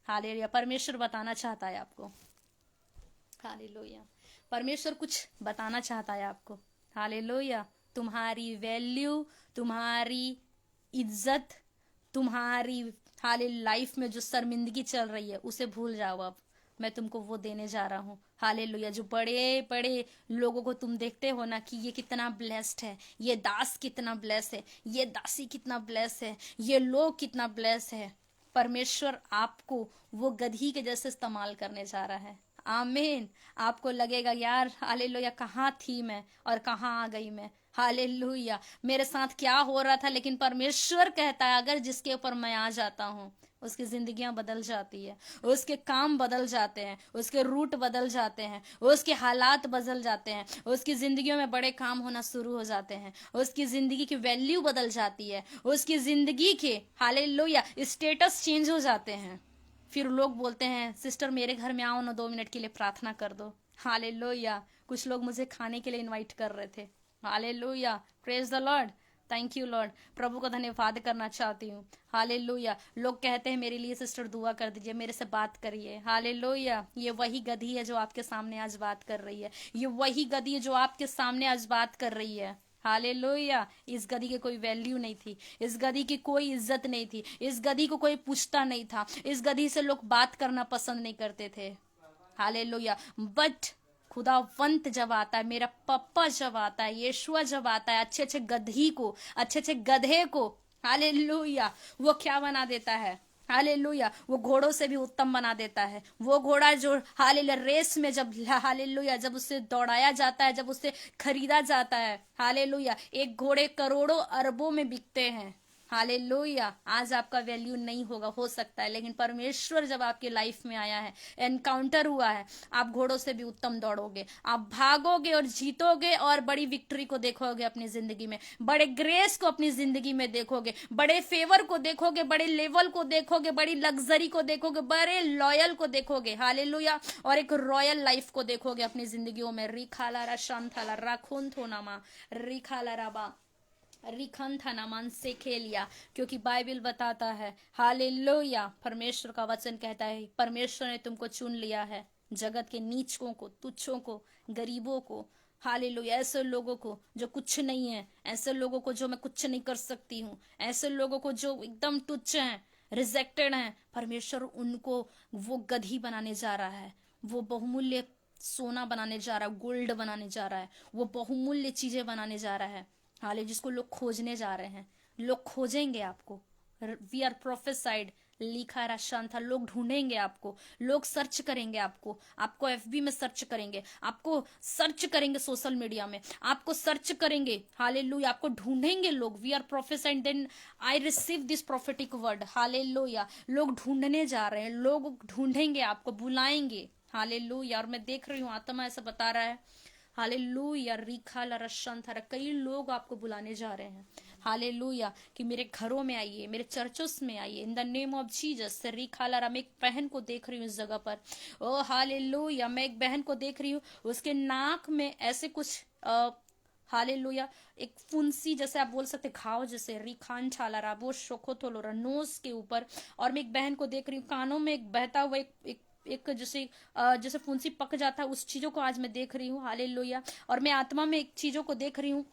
हालेलुया। परमेश्वर बताना चाहता है आपको, हालेलुया, परमेश्वर कुछ बताना चाहता है आपको। हालेलुया। तुम्हारी वैल्यू, तुम्हारी इज्जत, तुम्हारी हाले लाइफ में जो शर्मिंदगी चल रही है उसे भूल जाओ। अब मैं तुमको वो देने जा रहा हूँ। हालेलुया। जो बड़े बड़े लोगों को तुम देखते हो ना कि ये कितना ब्लेस्ड है, ये दास कितना ब्लेस है, ये दासी कितना ब्लेस है, ये लोग कितना ब्लेस है, परमेश्वर आपको वो गधी के जैसे इस्तेमाल करने जा रहा है। आमीन। आपको लगेगा यार हालेलुया कहाँ थी मैं और कहाँ आ गई मैं, हालेलुया मेरे साथ क्या हो रहा था। लेकिन परमेश्वर कहता है अगर जिसके ऊपर मैं आ जाता हूँ उसकी जिंदगियां बदल जाती है, उसके काम बदल जाते हैं, उसके रूट बदल जाते हैं, उसके हालात बदल जाते हैं, उसकी जिंदगियों में बड़े काम होना शुरू हो जाते हैं, उसकी जिंदगी की वैल्यू बदल जाती है, उसकी जिंदगी के हालेलुया स्टेटस चेंज हो जाते हैं। फिर लोग बोलते हैं सिस्टर मेरे घर में आओ ना 2 मिनट के लिए प्रार्थना कर दो। हालेलुया। कुछ लोग मुझे खाने के लिए इनवाइट कर रहे थे। Hallelujah, praise the Lord, thank you Lord. प्रभु को धन्यवाद करना चाहती हूँ। हालेलुया। लोग कहते हैं मेरे लिए सिस्टर दुआ कर दीजिए, मेरे से बात करिए। हालेलुया। ये वही गधी है जो आपके सामने आज बात कर रही है, ये वही गधी है जो आपके सामने आज बात कर रही है। हालेलुया। इस गधी की कोई वैल्यू नहीं थी, इस गधी की कोई इज्जत नहीं थी, इस गधी को कोई पूछता नहीं था, इस गधी से लोग बात करना पसंद नहीं करते थे। हालेलुया। बट खुदावंत जब आता है, मेरा पप्पा जब आता है, यीशुआ जब आता है, अच्छे अच्छे गधी को, अच्छे अच्छे गधे को, हालेलुया, वो क्या बना देता है? हालेलुया। वो घोड़ों से भी उत्तम बना देता है। वो घोड़ा जो हालेलुया रेस में जब हालेलुया जब उससे दौड़ाया जाता है, जब उससे खरीदा जाता है, हालेलुया एक घोड़े करोड़ों अरबों में बिकते हैं। हालेलुया। आज आपका वैल्यू नहीं होगा, हो सकता है, लेकिन परमेश्वर जब आपकी लाइफ में आया है, एनकाउंटर हुआ है, आप घोड़ों से भी उत्तम दौड़ोगे, आप भागोगे और जीतोगे और बड़ी विक्ट्री को देखोगे अपनी जिंदगी में, बड़े ग्रेस को अपनी जिंदगी में देखोगे, बड़े फेवर को देखोगे, बड़े लेवल को देखोगे, बड़ी लग्जरी को देखोगे, बड़े लॉयल को देखोगे। हालेलुया। और एक रॉयल लाइफ को देखोगे अपनी जिंदगियों में। रिखाला शांथाला राखुन थोनामा रिखाला राबा रिखन था नामान से खेलिया, क्योंकि बाइबल बताता है हालेलुया, परमेश्वर का वचन कहता है परमेश्वर ने तुमको चुन लिया है, जगत के नीचों को, तुच्छों को, गरीबों को, हालेलुया ऐसे लोगों को जो कुछ नहीं है, ऐसे लोगों को जो मैं कुछ नहीं कर सकती हूँ, ऐसे लोगों को जो एकदम तुच्छ हैं, रिजेक्टेड हैं, परमेश्वर उनको वो गधी बनाने जा रहा है, वो बहुमूल्य सोना बनाने जा रहा है, गोल्ड बनाने जा रहा है, वो बहुमूल्य चीजें बनाने जा रहा है। हाले जिसको लोग खोजने जा रहे हैं, लोग खोजेंगे आपको। वी आर प्रोफेसाइड, लिखा राशान था, लोग ढूंढेंगे आपको, लोग सर्च करेंगे आपको, आपको एफबी में सर्च करेंगे, आपको सर्च करेंगे सोशल मीडिया में, आपको सर्च करेंगे। हालेलुया, आपको ढूंढेंगे लोग। We are prophesied, then I receive this prophetic word. Hallelujah, लोग ढूंढने जा रहे हैं, लोग ढूंढेंगे आपको, बुलाएंगे। हालेलुया, और मैं देख रही हूँ आत्मा ऐसा बता रहा है। हालेलुया, रीखा लरशन था, कई लोग आपको बुलाने जा रहे हैं। हालेलुया, कि मेरे घरों में आइए, मेरे चर्चों में आइए, in the name of Jesus. रीखा लरा, मैं एक बहन को देख रही हूँ इस जगह पर। ओ हालेलुया, मैं एक बहन को देख रही हूँ, उसके नाक में ऐसे कुछ हालेलुया एक फुंसी जैसे आप बोल सकते, घाव जैसे, रिखान छाला वो शोखो थोलो नोज के ऊपर। और मैं एक बहन को देख रही हूँ, कानों में एक बहता हुआ एक जैसे जैसे फुंसी पक जाता है, उस चीजों को आज मैं देख रही हूँ। हालेलुया, और मैं आत्मा में एक चीजों को देख रही हूँ,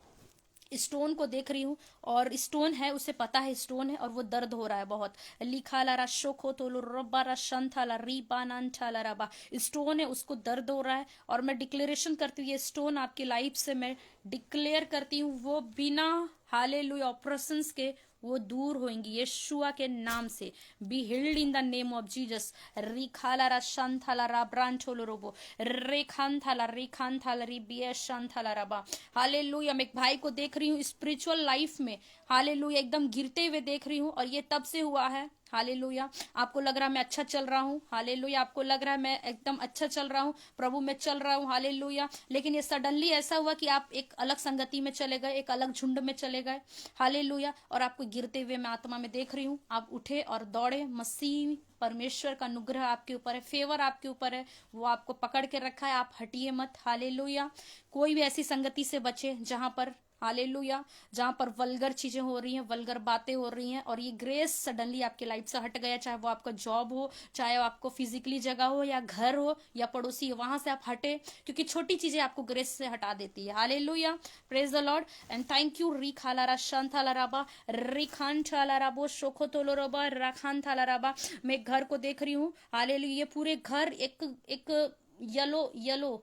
स्टोन को देख रही हूँ। और स्टोन है, उसे पता है स्टोन है, और वो दर्द हो रहा है बहुत। लिखा ला रा शोखो तो रब्बा रा शंथा ला रीबा नांठा ला रबा, स्टोन है, उसको दर्द हो रहा है। और मैं डिक्लेरेशन करती हूँ, ये स्टोन आपकी लाइफ से मैं डिक्लेयर करती हूँ, वो बिना हालेलुया ऑपरेशंस के वो दूर होंगी यीशुआ के नाम से। Be healed in the name of Jesus. रिखाला रा शांथाला रा ब्रांचोलो रोबो, रेखांथाला रेखांथाला रिबिया शांथाला रबा। हालेलुया, मैं एक भाई को देख रही हूँ स्पिरिचुअल लाइफ में। हालेलुया, एकदम गिरते हुए देख रही हूँ, और ये तब से हुआ है। हालेलुया, आपको लग रहा है मैं अच्छा चल रहा हूँ। हालेलुया, आपको लग रहा है मैं एकदम अच्छा चल रहा हूँ, प्रभु में चल रहा हूँ। हालेलुया, लेकिन ये सडनली ऐसा हुआ कि आप एक अलग संगति में चले गए, एक अलग झुंड में चले गए। हालेलुया, और आपको गिरते हुए मैं आत्मा में देख रही हूँ। आप उठे और दौड़े। मसीह परमेश्वर का अनुग्रह आपके ऊपर है, फेवर आपके ऊपर है, वो आपको पकड़ के रखा है। आप हटिए मत। हालेलुया, कोई भी ऐसी संगति से बचे जहां पर हालेलुया, जहां पर वल्गर चीजें हो रही हैं, वल्गर बातें हो रही हैं, और ये ग्रेस सडनली आपकी लाइफ से हट गया। चाहे वो आपका जॉब हो, चाहे वो आपको फिजिकली जगह हो, या घर हो, या पड़ोसी हो, वहां से आप हटे, क्योंकि छोटी चीजें आपको ग्रेस से हटा देती है। Hallelujah, praise the Lord and thank you. री खालारा शांथाला राबा, री खान छाला राबो शोखो तोलो रबा, राखान थाला राबा। मैं एक घर को देख रही हूँ। हालेलुया, ये पूरे घर एक एक येलो येलो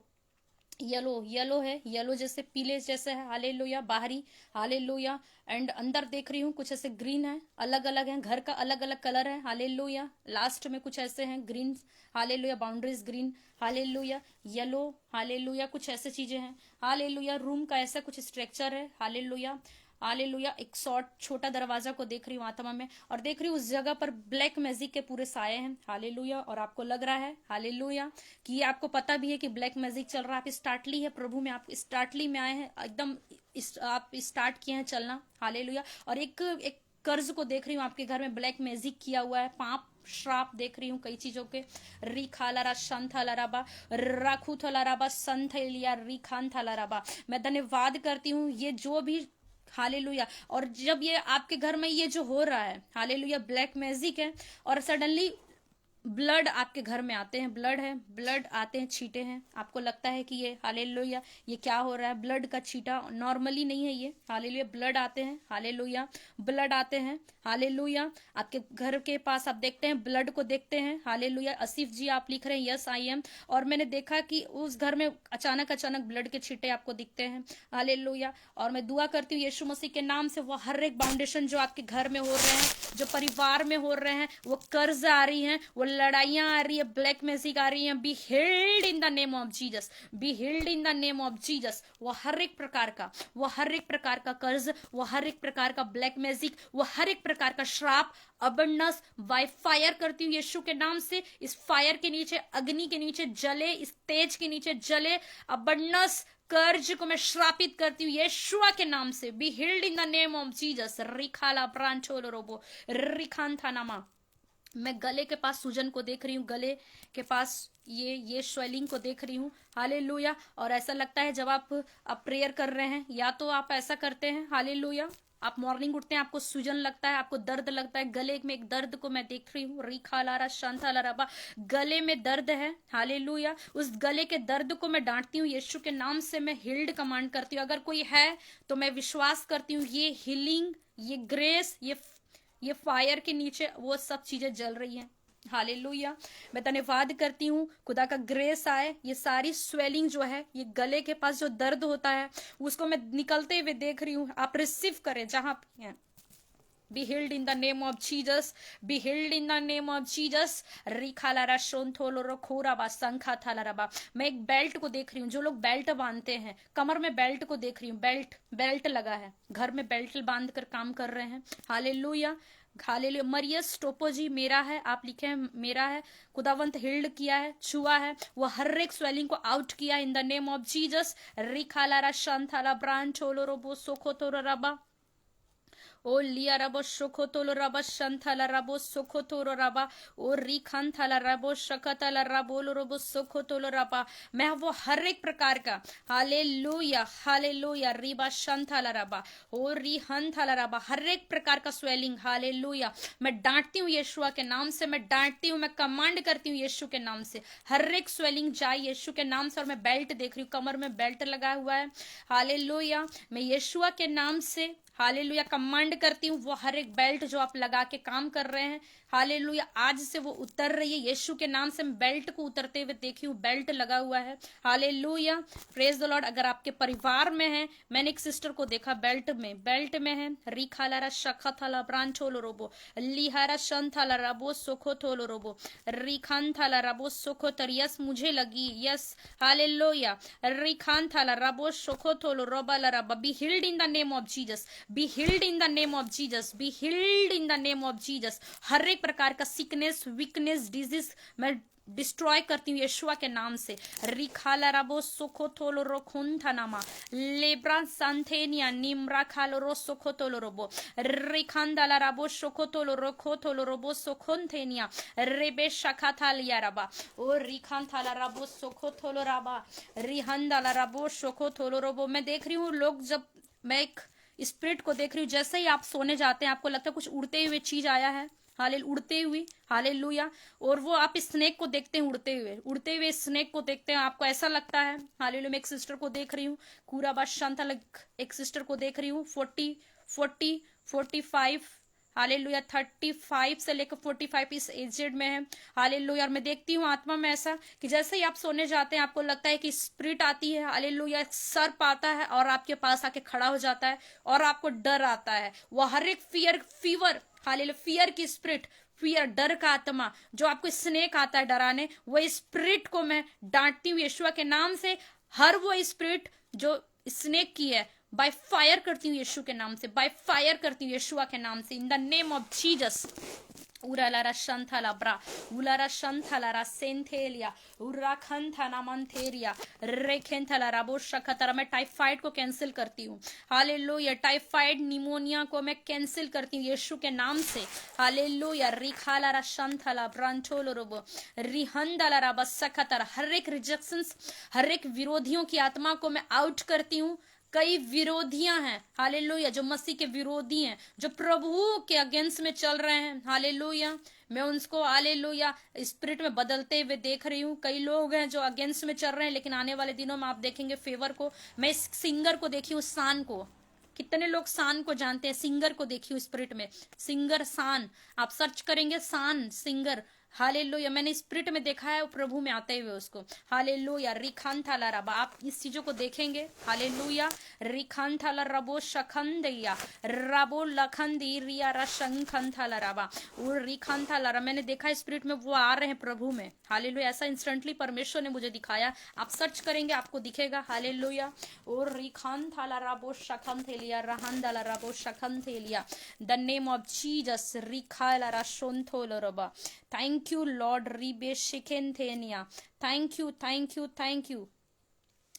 येलो येलो है, येलो जैसे पीले जैसे है। हालेलुया, बाहरी। हालेलुया, एंड अंदर देख रही हूँ कुछ ऐसे ग्रीन है, अलग अलग है, घर का अलग अलग कलर है। हालेलुया, लास्ट में कुछ ऐसे हैं green. Hallelujah, boundaries green. Hallelujah, yellow. Hallelujah, कुछ ऐसे चीजें हैं। हालेलुया, रूम का ऐसा कुछ स्ट्रक्चर है। हालेलुया, हालेलुया, एक शॉर्ट छोटा दरवाजा को देख रही हूँ आत्मा में, और देख रही हूँ उस जगह पर ब्लैक मैजिक के पूरे साए हैं। हालेलुया, और आपको लग रहा है हालेलुया कि ये आपको पता भी है कि ब्लैक मैजिक चल रहा है। आप स्टार्टली है प्रभु में, आप स्टार्टली में आए हैं एकदम, आप स्टार्ट किए हैं चलना। हालेलुया, और एक एक कर्ज को देख रही हूँ आपके घर में ब्लैक मैजिक किया हुआ है। पाप श्राप देख रही हूँ कई चीजों के। री खालारा संथालाराबा, राखू थलाराबा संथलिया री खान थलाराबा। मैं धन्यवाद करती हूँ, ये जो भी हालेलुया, और जब ये आपके घर में ये जो हो रहा है, हालेलुया, ब्लैक मैजिक है, और सडनली ब्लड आपके घर में आते हैं, ब्लड है, ब्लड आते हैं, छींटे हैं, आपको लगता है कि ये हालेलुया ये क्या हो रहा है। ब्लड का छींटा नॉर्मली नहीं है ये। हालेलुया, ब्लड आते हैं। हालेलुया, ब्लड आते हैं। हालेलुया, आपके घर के पास आप देखते हैं, ब्लड को देखते हैं। हालेलुया, आसिफ जी आप लिख रहे हैं यस आई एम, और मैंने देखा कि उस घर में अचानक अचानक ब्लड के छींटे आपको दिखते हैं। हालेलुया, और मैं दुआ करती हूँ यीशु मसीह के नाम से, वो हर एक बाउंडेशन जो आपके घर में हो रहे हैं, जो परिवार में हो रहे हैं, वो कर्ज आ रही हैं, वो लड़ाइयां आ रही है, ब्लैक मैजिक आ रही है, be healed in the name of Jesus, be healed in the name of Jesus. वो हर एक प्रकार का, वो हर एक प्रकार का कर्ज, वो हर एक प्रकार का ब्लैक मैजिक, वो हर एक प्रकार का श्राप अबंडस बाय फायर करती हूँ यीशु के नाम से। इस फायर के नीचे, अग्नि के नीचे जले, इस तेज के नीचे जले। अबंडस कर्ज को मैं श्रापित करती हूँ यीशुआ के नाम से। Be healed in the name of Jesus. रिखाला ब्रांचोलो रोबो, रिखांथानामा। मैं गले के पास सूजन को देख रही हूँ, गले के पास ये स्वेलिंग को देख रही हूँ। हालेलुया, और ऐसा लगता है जब आप प्रेयर कर रहे हैं, या तो आप ऐसा करते हैं हालेलुया, आप मॉर्निंग उठते हैं, आपको सूजन लगता है, आपको दर्द लगता है, गले में एक दर्द को मैं देख रही हूँ। रिखा लारा शांता लाराबा, गले में दर्द है। हालेलुया, उस गले के दर्द को मैं डांटती हूँ यीशु के नाम से। मैं हील्ड कमांड करती हूँ। अगर कोई है तो मैं विश्वास करती हूँ ये हीलिंग, ये ग्रेस, ये फायर के नीचे वो सब चीजें जल रही हैं। हालेलुया। मैं धन्यवाद करती हूँ, खुदा का ग्रेस आए, ये सारी स्वेलिंग जो है, ये गले के पास जो दर्द होता है उसको मैं निकलते हुए देख रही हूँ। आप रिसीव करें जहां भी हैं। Be healed in the name of Jesus. Be healed in the name of Jesus. रिखालारा शोंथोलोरो खोराबा संखा थालाराबा। मैं एक बेल्ट को देख रही हूँ, जो लोग बेल्ट बांधते हैं, कमर में बेल्ट को देख रही हूँ। बेल्ट लगा है, घर में बेल्ट बांध कर काम कर रहे हैं। Hallelujah, hallelujah. मरियस टोपो जी मेरा है, आप लिखे हैं मेरा है। खुदावंत हिल्ड किया है, छुआ है, वो हर एक स्वेलिंग को आउट किया in the name of Jesus. रिखालारा शंथाला ब्रांच ओलोरोबो सोखोतोरो रबा। ओ लिया रबो शोखोतोलो रबा शंथाला रबो सोखोतोरो रबा। ओ रिखांथाला रबो शकताला रबो लोरोबो सोखोतोलो रबा। मैं वो हर एक प्रकार का हालेलुया हालेलुया रिबा शंथाला रबा ओ रिहंथाला रबा, हर एक प्रकार का स्वेलिंग हालेलुया मैं डांटती हूँ यीशुआ के नाम से। मैं डांटती हूँ, मैं कमांड करती हूँ यीशु के नाम से, हर एक स्वेलिंग जाए यीशु के नाम से। और मैं बेल्ट देख रही हूँ, कमर में बेल्ट लगा हुआ है। हालेलुया, मैं यीशुआ के नाम से हालेलुया कमांड करती हूँ, वो हर एक बेल्ट जो आप लगा के काम कर रहे हैं, हालेलुया आज से वो उतर रही है यीशु के नाम से। मैं बेल्ट को उतरते हुए देखी हूँ, बेल्ट लगा हुआ है। Hallelujah, praise the Lord. अगर आपके परिवार में है, मैंने एक सिस्टर को देखा बेल्ट में है। रिखालारा शखथाला ब्रांचोलो रोबो लिहारा शंथाला रबो सोखोथोलो रोबो रिखांथाला रबो सोखोतर। यस मुझे लगी, यस हालेलुया। रिखांथाला रबो सोखोथोलो रोबाला रबा। Be healed in the name of Jesus, be healed in the name of Jesus, be healed in the name of Jesus. हर एक प्रकार का सिकनेस, वीकनेस, डिजीज मैं डिस्ट्रॉय करती हूँ यीशुआ के नाम से। रिखाला रबो सोखोथोलो रोखुंथानामा लेब्रा सांथेनिया निम्रा खालो रो सोखोथोलो रोबो रिखांदाला रबो सोखोथोलो रोखोथोलो रोबो सोखोंथेनिया रेबे शखाथालिया रबा ओ रिखांथाला रबो सोखोथोलो रबा रिहंदाला रबो सोखोथोलो रोबो। मैं देख रही हूँ लोग, जब मैं एक स्पिरिट को देख रही हूँ, जैसे ही आप सोने जाते हैं आपको लगता है कुछ उड़ते हुए चीज आया है, उड़ते हुए हालेलुया। और वो आप स्नेक को देखते हैं, उड़ते हुए स्नेक को देखते हैं, आपको ऐसा लगता है हालेलुया। मैं एक सिस्टर को देख रही हूँ, पूरा बात शांता लग, एक सिस्टर को देख रही हूँ 45 हालेलुया 35 से लेकर 45 इस एजेड में है हालेलुया। और मैं देखती हूँ आत्मा में ऐसा कि जैसे ही आप सोने जाते हैं आपको लगता है कि स्पिरिट आती है हालेलुया, सर्प आता है और आपके पास आके खड़ा हो जाता है और आपको डर आता है। वो हर एक फीवर हालेलुया, फियर की स्पिरिट, फियर डर का आत्मा जो आपको स्नेक आता है डराने, वो स्पिरिट को मैं डांटती हूँ यीशुआ के नाम से। हर वो स्पिरिट जो स्नेक की है बाय फायर करती हूँ यीशु के नाम से, बाय फायर करती हूँ यीशुआ के नाम से in the name of Jesus. उरालारा शंथाला ब्रा उलारा शंथालारा सेंथेलिया उराखंथाना मंथेरिया रेखेंथाला राबो शखतरा। मैं टाइफाइड को कैंसिल करती हूँ हालेलुया, टाइफाइड निमोनिया को मैं कैंसिल करती हूँ यीशु के नाम से हालेलुया। रिखालारा शंथाला ब्रांचोलो रोबो रिहंदाला राबा शखतरा। हर एक रिजेक्शंस, हर एक विरोधियों की आत्मा को मैं आउट करती हूँ। कई विरोधियां हैं हालेलुया, जो मसीह के विरोधी हैं, जो प्रभु के अगेंस्ट में चल रहे हैं हालेलुया, मैं उनको हालेलुया स्पिरिट में बदलते हुए देख रही हूँ। कई लोग हैं जो अगेंस्ट में चल रहे हैं, लेकिन आने वाले दिनों में आप देखेंगे फेवर को। मैं इस सिंगर को देखी हूँ, सान को, कितने लोग सान को जानते हैं? सिंगर को देखी हूँ स्पिरिट में, सिंगर सान, आप सर्च करेंगे सान सिंगर हालेलुया, मैंने स्पिरिट में देखा है प्रभु में आते हुए उसको हालेलुया। रिखांथाला रबा, आप इस चीजों को देखेंगे हालेलुया। रिखांथाला रबो शखंदिया रबो लखंदी रिया रशंखंथाला रबा और रिखांथाला, मैंने देखा स्पिरिट में वो आ रहे हैं प्रभु में हालेलुया। ऐसा इंस्टेंटली परमेश्वर ने मुझे दिखाया, आप सर्च करेंगे आपको दिखेगा हालेलुया। और रिखांथाला रबो शखंथेलिया रहंदाला रबो शखंथेलिया the name of Jesus रिखाला रशोंथोलो rava. Thank you, Lord. Ribe shikenthenia. Thank you.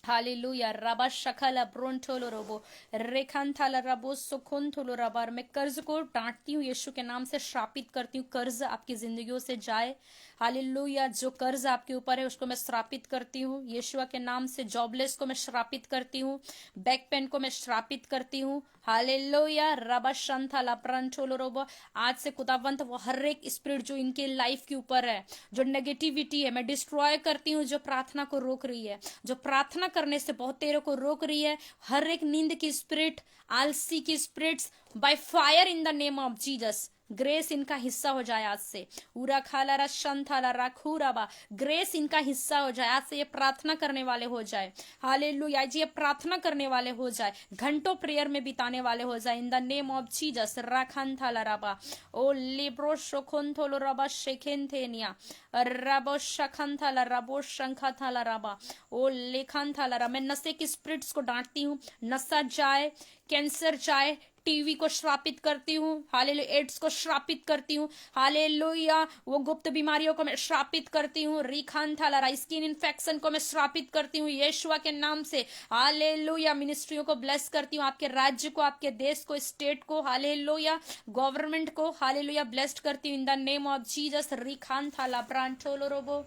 Hallelujah rava शखला ब्रोंटोलो robo रेखांथाला रबो सुखोंथोलो रबार। मैं कर्ज को डांटती हूँ यीशु के नाम से, श्रापित करती हूँ कर्ज आपकी जिंदगियों से जाए हालेलुया। जो कर्ज आपके ऊपर है उसको मैं श्रापित करती हूँ यीशुआ के नाम से। जॉबलेस को मैं श्रापित करती हूँ, बैक पेन को मैं श्रापित करती हूँ हालेलुया। रबा शंथाला ब्रोंटोलो रोबो, आज से खुदावंत वो हर एक स्पिरिट जो इनके लाइफ के ऊपर है, जो नेगेटिविटी है, मैं डिस्ट्रॉय करती हूँ, जो प्रार्थना को रोक रही है, जो प्रार्थना करने से बहुत तेरे को रोक रही है। हर एक नींद की स्पिरिट, आलसी की spirits by fire in the name of Jesus grace इनका हिस्सा हो जाए आज से। उरा खाला रा शंथाला राखूराबा, ग्रेस इनका हिस्सा हो जाए आज से। ये प्रार्थना करने वाले हो जाए, हालेलुया जी, ये प्रार्थना करने वाले हो जाए, घंटों प्रेयर में बिताने वाले हो जाए in the name of Jesus. राखंथाला राबा ओ लिब्रो शोखोंथोलो रबा शेखेंथेनिया रबो शखंथाला रबो शंखाथाला रबा ओ लेखंथाला रा। मैं नशे की स्पिरिट्स को डांटती हूँ, नशा जाए, कैंसर जाए, टीवी को श्रापित करती हूँ, हालेलुया, एड्स को श्रापित करती हूँ, हालेलुया, वो गुप्त बीमारियों को मैं श्रापित करती हूँ, रिखान थाला स्किन इन्फेक्शन को मैं श्रापित करती हूँ यीशुआ के नाम से, हालेलुया। मिनिस्ट्रियों को ब्लेस करती हूँ, आपके राज्य को, आपके देश को, स्टेट को, हालेलुया, गवर्नमेंट को, हालेलुया, ब्लेस्ड करती हूँ in the name of Jesus. रिखान थाला ब्रांटोलो रोबो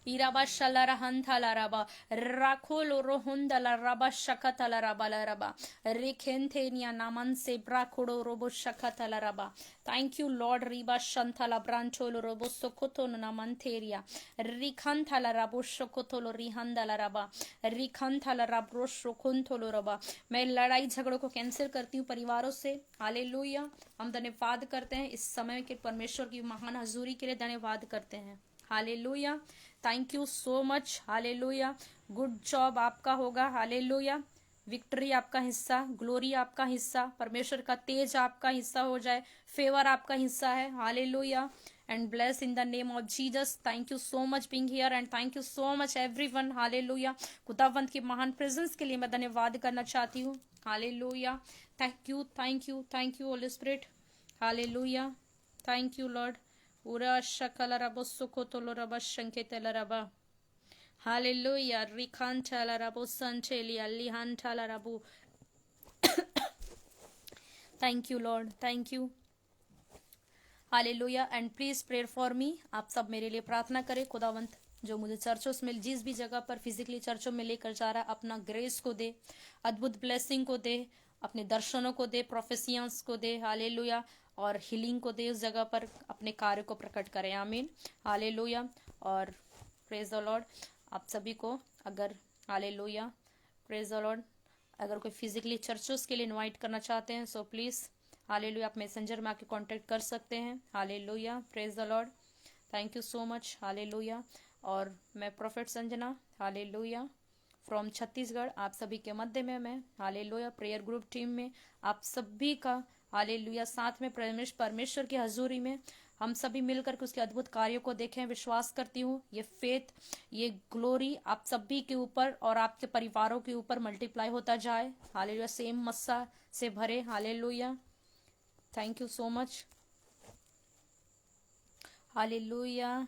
इराबा शलारा हंथाला रबा राखोलो रोहुंदला रबा शकतला रबा रबा रेखेंथेनिया नामन से ब्राखोड़ो रोबो शकतला रबा। Thank you Lord. रिबा शंथला ब्रांचोलो रोबो सोकोतो नामंथेरिया रिखंथला रबो सोकोतोलो रिहंदला रबा रिखंथला रबरो सोकुंथोलो रबा। मैं लड़ाई झगड़ों को कैंसिल करती हूँ परिवारों से, हालेलुया। हम धन्यवाद करते हैं इस समय के परमेश्वर की महान हजूरी के लिए, धन्यवाद करते हैं, hallelujah. Thank you so much, hallelujah. Good job आपका होगा, हालेलुया। विक्ट्री आपका हिस्सा, ग्लोरी आपका हिस्सा, परमेश्वर का तेज आपका हिस्सा हो जाए, फेवर आपका हिस्सा है, hallelujah. And bless in the name of Jesus. Thank you so much being here and thank you so much everyone, hallelujah. खुदावंत की महान प्रेजेंस के लिए मैं धन्यवाद करना चाहती हूँ, hallelujah. Thank you, thank you, thank you Holy spirit, hallelujah. Thank you Lord. Ura shakala rabo sokotolo raba shanketela raba. Hallelujah. Rikantala rabo sanchelia lihantala rabu. Thank you Lord. Thank you. Hallelujah. And please prayer for me. आप सब मेरे लिए प्रार्थना करें। खुदावंत जो मुझे चर्चों में, जिस भी जगह पर फिजिकली चर्चों में लेकर जा रहा है, अपना ग्रेस को दे, अद्भुत ब्लेसिंग को दे, अपने दर्शनों को दे, प्रोफेसियंस को दे, हालेलुया, और हीलिंग को दे, उस जगह पर अपने कार्य को प्रकट करें, आमीन, हालेलुया। और प्रेज द लॉर्ड। आप सभी को अगर, हालेलुया, प्रेज द लॉर्ड, अगर कोई फिजिकली चर्चों के लिए इनवाइट करना चाहते हैं सो प्लीज़, हालेलुया, आप मैसेंजर में आके कांटेक्ट कर सकते हैं, hallelujah, praise the Lord. Thank you so much, hallelujah. और मैं prophet Sanjana, hallelujah, from Chhattisgarh, आप सभी के मध्य में मैं, हालेलुया, प्रेयर ग्रुप टीम में आप सभी का, हालेलुया, साथ में परमेश्वर की हजूरी में हम सभी मिलकर के उसके अद्भुत कार्यों को देखें। विश्वास करती हूँ ये फेथ, ये ग्लोरी आप सभी के ऊपर और आपके परिवारों के ऊपर मल्टीप्लाई होता जाए, हालेलुया, सेम मस्सा से भरे, hallelujah. Thank you so much, hallelujah,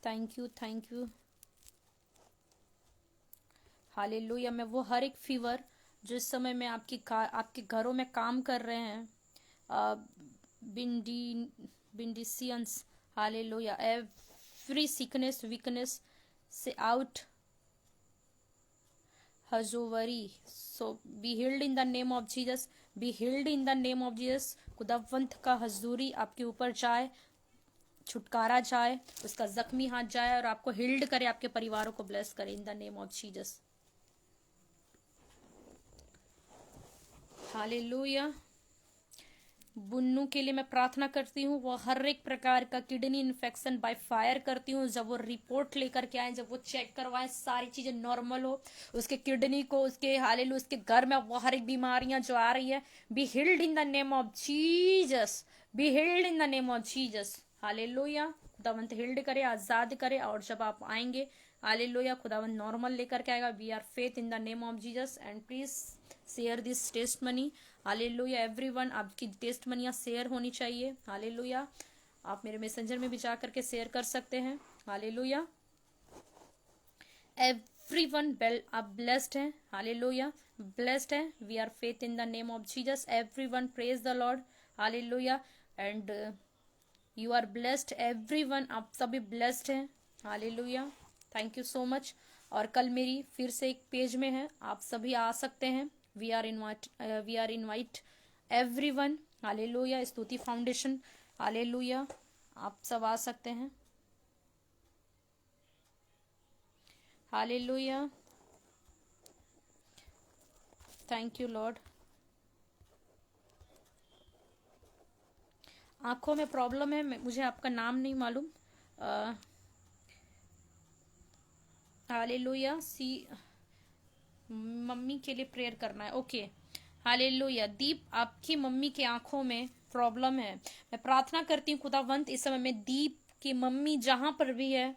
thank you, thank you, hallelujah. मैं वो हर एक फीवर जो इस समय में आपके घरों में काम कर रहे हैं, बिंडिसियंस, हालेलुया, एवरी सिकनेस, वीकनेस से आउट, हजोवरी, so be healed in the name of Jesus, be healed in the name of Jesus. खुदावंत का हजूरी आपके ऊपर जाए, छुटकारा जाए, उसका जख्मी हाथ जाए और आपको हील्ड करे, आपके परिवारों को ब्लेस करे in the name of Jesus, hallelujah. Bunnu के लिए मैं प्रार्थना करती हूँ, वो हर एक प्रकार का किडनी इन्फेक्शन बाय फायर करती हूँ, जब वो रिपोर्ट लेकर के आए, जब वो चेक करवाए, सारी चीजें नॉर्मल हो, उसके किडनी को, उसके हालेलुया, उसके घर में वो हर एक बीमारियां जो आ रही है, B healed in the name of Jesus, be healed in the name of Jesus, hallelujah. खुदावंत हील्ड करे, आजाद करे, और जब आप आएंगे, हालेलुया, खुदावंत नॉर्मल लेकर के आएगा। We are faith in the name of Jesus. And please share this testimony, hallelujah, everyone, आपकी टेस्ट मनियाँ शेयर होनी चाहिए, हालेलुया। आप मेरे मैसेंजर में भी जा करके शेयर कर सकते हैं, हालेलुया। एवरीवन आप ब्लेस्ड हैं, हालेलुया, ब्लेस्ड हैं। We are faith in the name of Jesus, everyone, praise the Lord, hallelujah. And you are blessed, everyone, आप सभी ब्लेस्ड हैं, hallelujah. Thank you so much. और कल मेरी फिर से एक पेज में है, आप सभी आ सकते हैं। We are invite everyone, hallelujah, Stuti Foundation, hallelujah, आप सब आ सकते हैं, हालेलुया। थैंक यू लॉर्ड, आंखों में प्रॉब्लम है, मुझे आपका नाम नहीं मालूम। हालेलुया। सी मम्मी के लिए प्रेयर करना है, ओके। हालेलुया। दीप, आपकी मम्मी की आंखों में प्रॉब्लम है। मैं प्रार्थना करती हूँ खुदावंत, इस समय में दीप की मम्मी जहां पर भी है,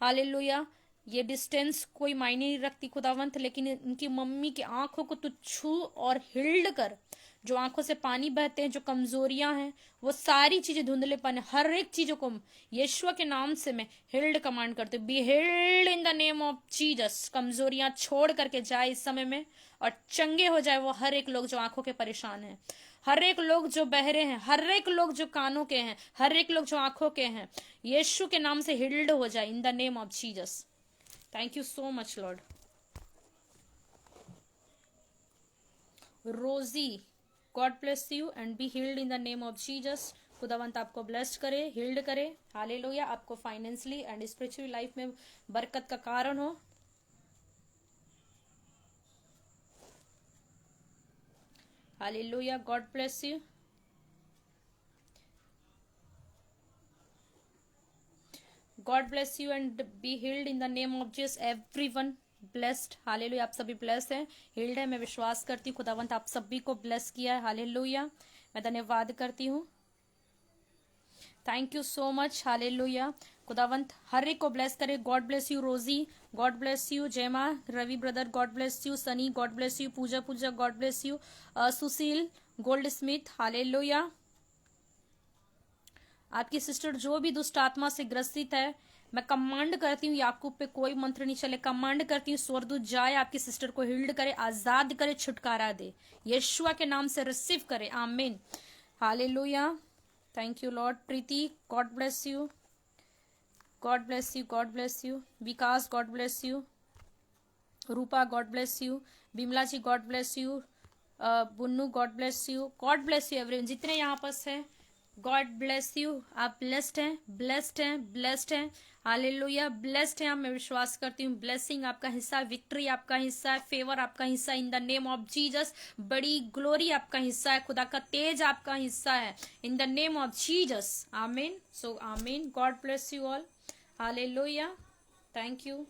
हालेलुया, ये डिस्टेंस कोई मायने नहीं रखती खुदावंत, लेकिन उनकी मम्मी की आंखों को तू छू और हिल्ड कर। जो आंखों से पानी बहते हैं, जो कमजोरियां हैं, वो सारी चीजें, धुंधलेपन, हर एक चीजों को यीशु के नाम से मैं हिल्ड कमांड करती हूँ। Be healed in the name of Jesus. कमजोरियां छोड़ करके जाए इस समय में, और चंगे हो जाए वो हर एक लोग जो आंखों के परेशान हैं, हर एक लोग जो बहरे हैं, हर एक लोग जो कानों के हैं, हर एक लोग जो आंखों के हैं, यीशु के नाम से हिल्ड हो जाए in the name of Jesus. Thank you so much Lord. Rosie, God bless you and be healed in the name of Jesus. खुदावंत आपको ब्लेस्ड करे, हील्ड करे। हालेलुया। आपको फाइनेंशियली एंड स्पिरिचुअल लाइफ में बरकत का कारण हो। Hallelujah. God bless you. God bless you and be healed in the name of Jesus. Everyone blessed. Hallelujah. आप सभी ब्लेस्ड हैं, हील्ड है। मैं विश्वास करती हूँ खुदावंत आप सभी को ब्लेस किया है। हालेलुया। मैं धन्यवाद करती हूँ। Thank you so much. Hallelujah. खुदावंत हर एक को ब्लेस करे। God bless you Rosie, God bless you Jayma, Ravi brother God bless you, Sunny God bless you, Puja Puja God bless you, Sushil Goldsmith. Hallelujah. आपकी सिस्टर जो भी दुष्ट आत्मा से ग्रसित है, मैं कमांड करती हूँ, याकूब पे कोई मंत्र नहीं चले, कमांड करती हूँ स्वर्गदूत जाए आपकी सिस्टर को हील्ड करे, आजाद करे, छुटकारा दे, यीशुआ के नाम से रिसीव करे। आमीन। Hallelujah. Thank you Lord. Preeti God bless you, God bless you, God bless you. Vikas God bless you. Rupa God bless you. Bimla ji God bless you. Bunnu God bless you. God bless you everyone, जितने यहाँ पास हैं गॉड ब्लेस यू। आप ब्लेस्ड हैं, ब्लेस्ड हैं, ब्लेस्ड हैं। हालेलुया। ब्लेस्ड हैं आप, मैं विश्वास करती हूँ। ब्लेसिंग आपका हिस्सा है, विक्ट्री आपका हिस्सा है, फेवर आपका हिस्सा है in the name of Jesus. बड़ी ग्लोरी आपका हिस्सा है, खुदा का तेज आपका हिस्सा है in the name of Jesus. आमीन। सो आमीन। God bless you all. Hallelujah. Thank you.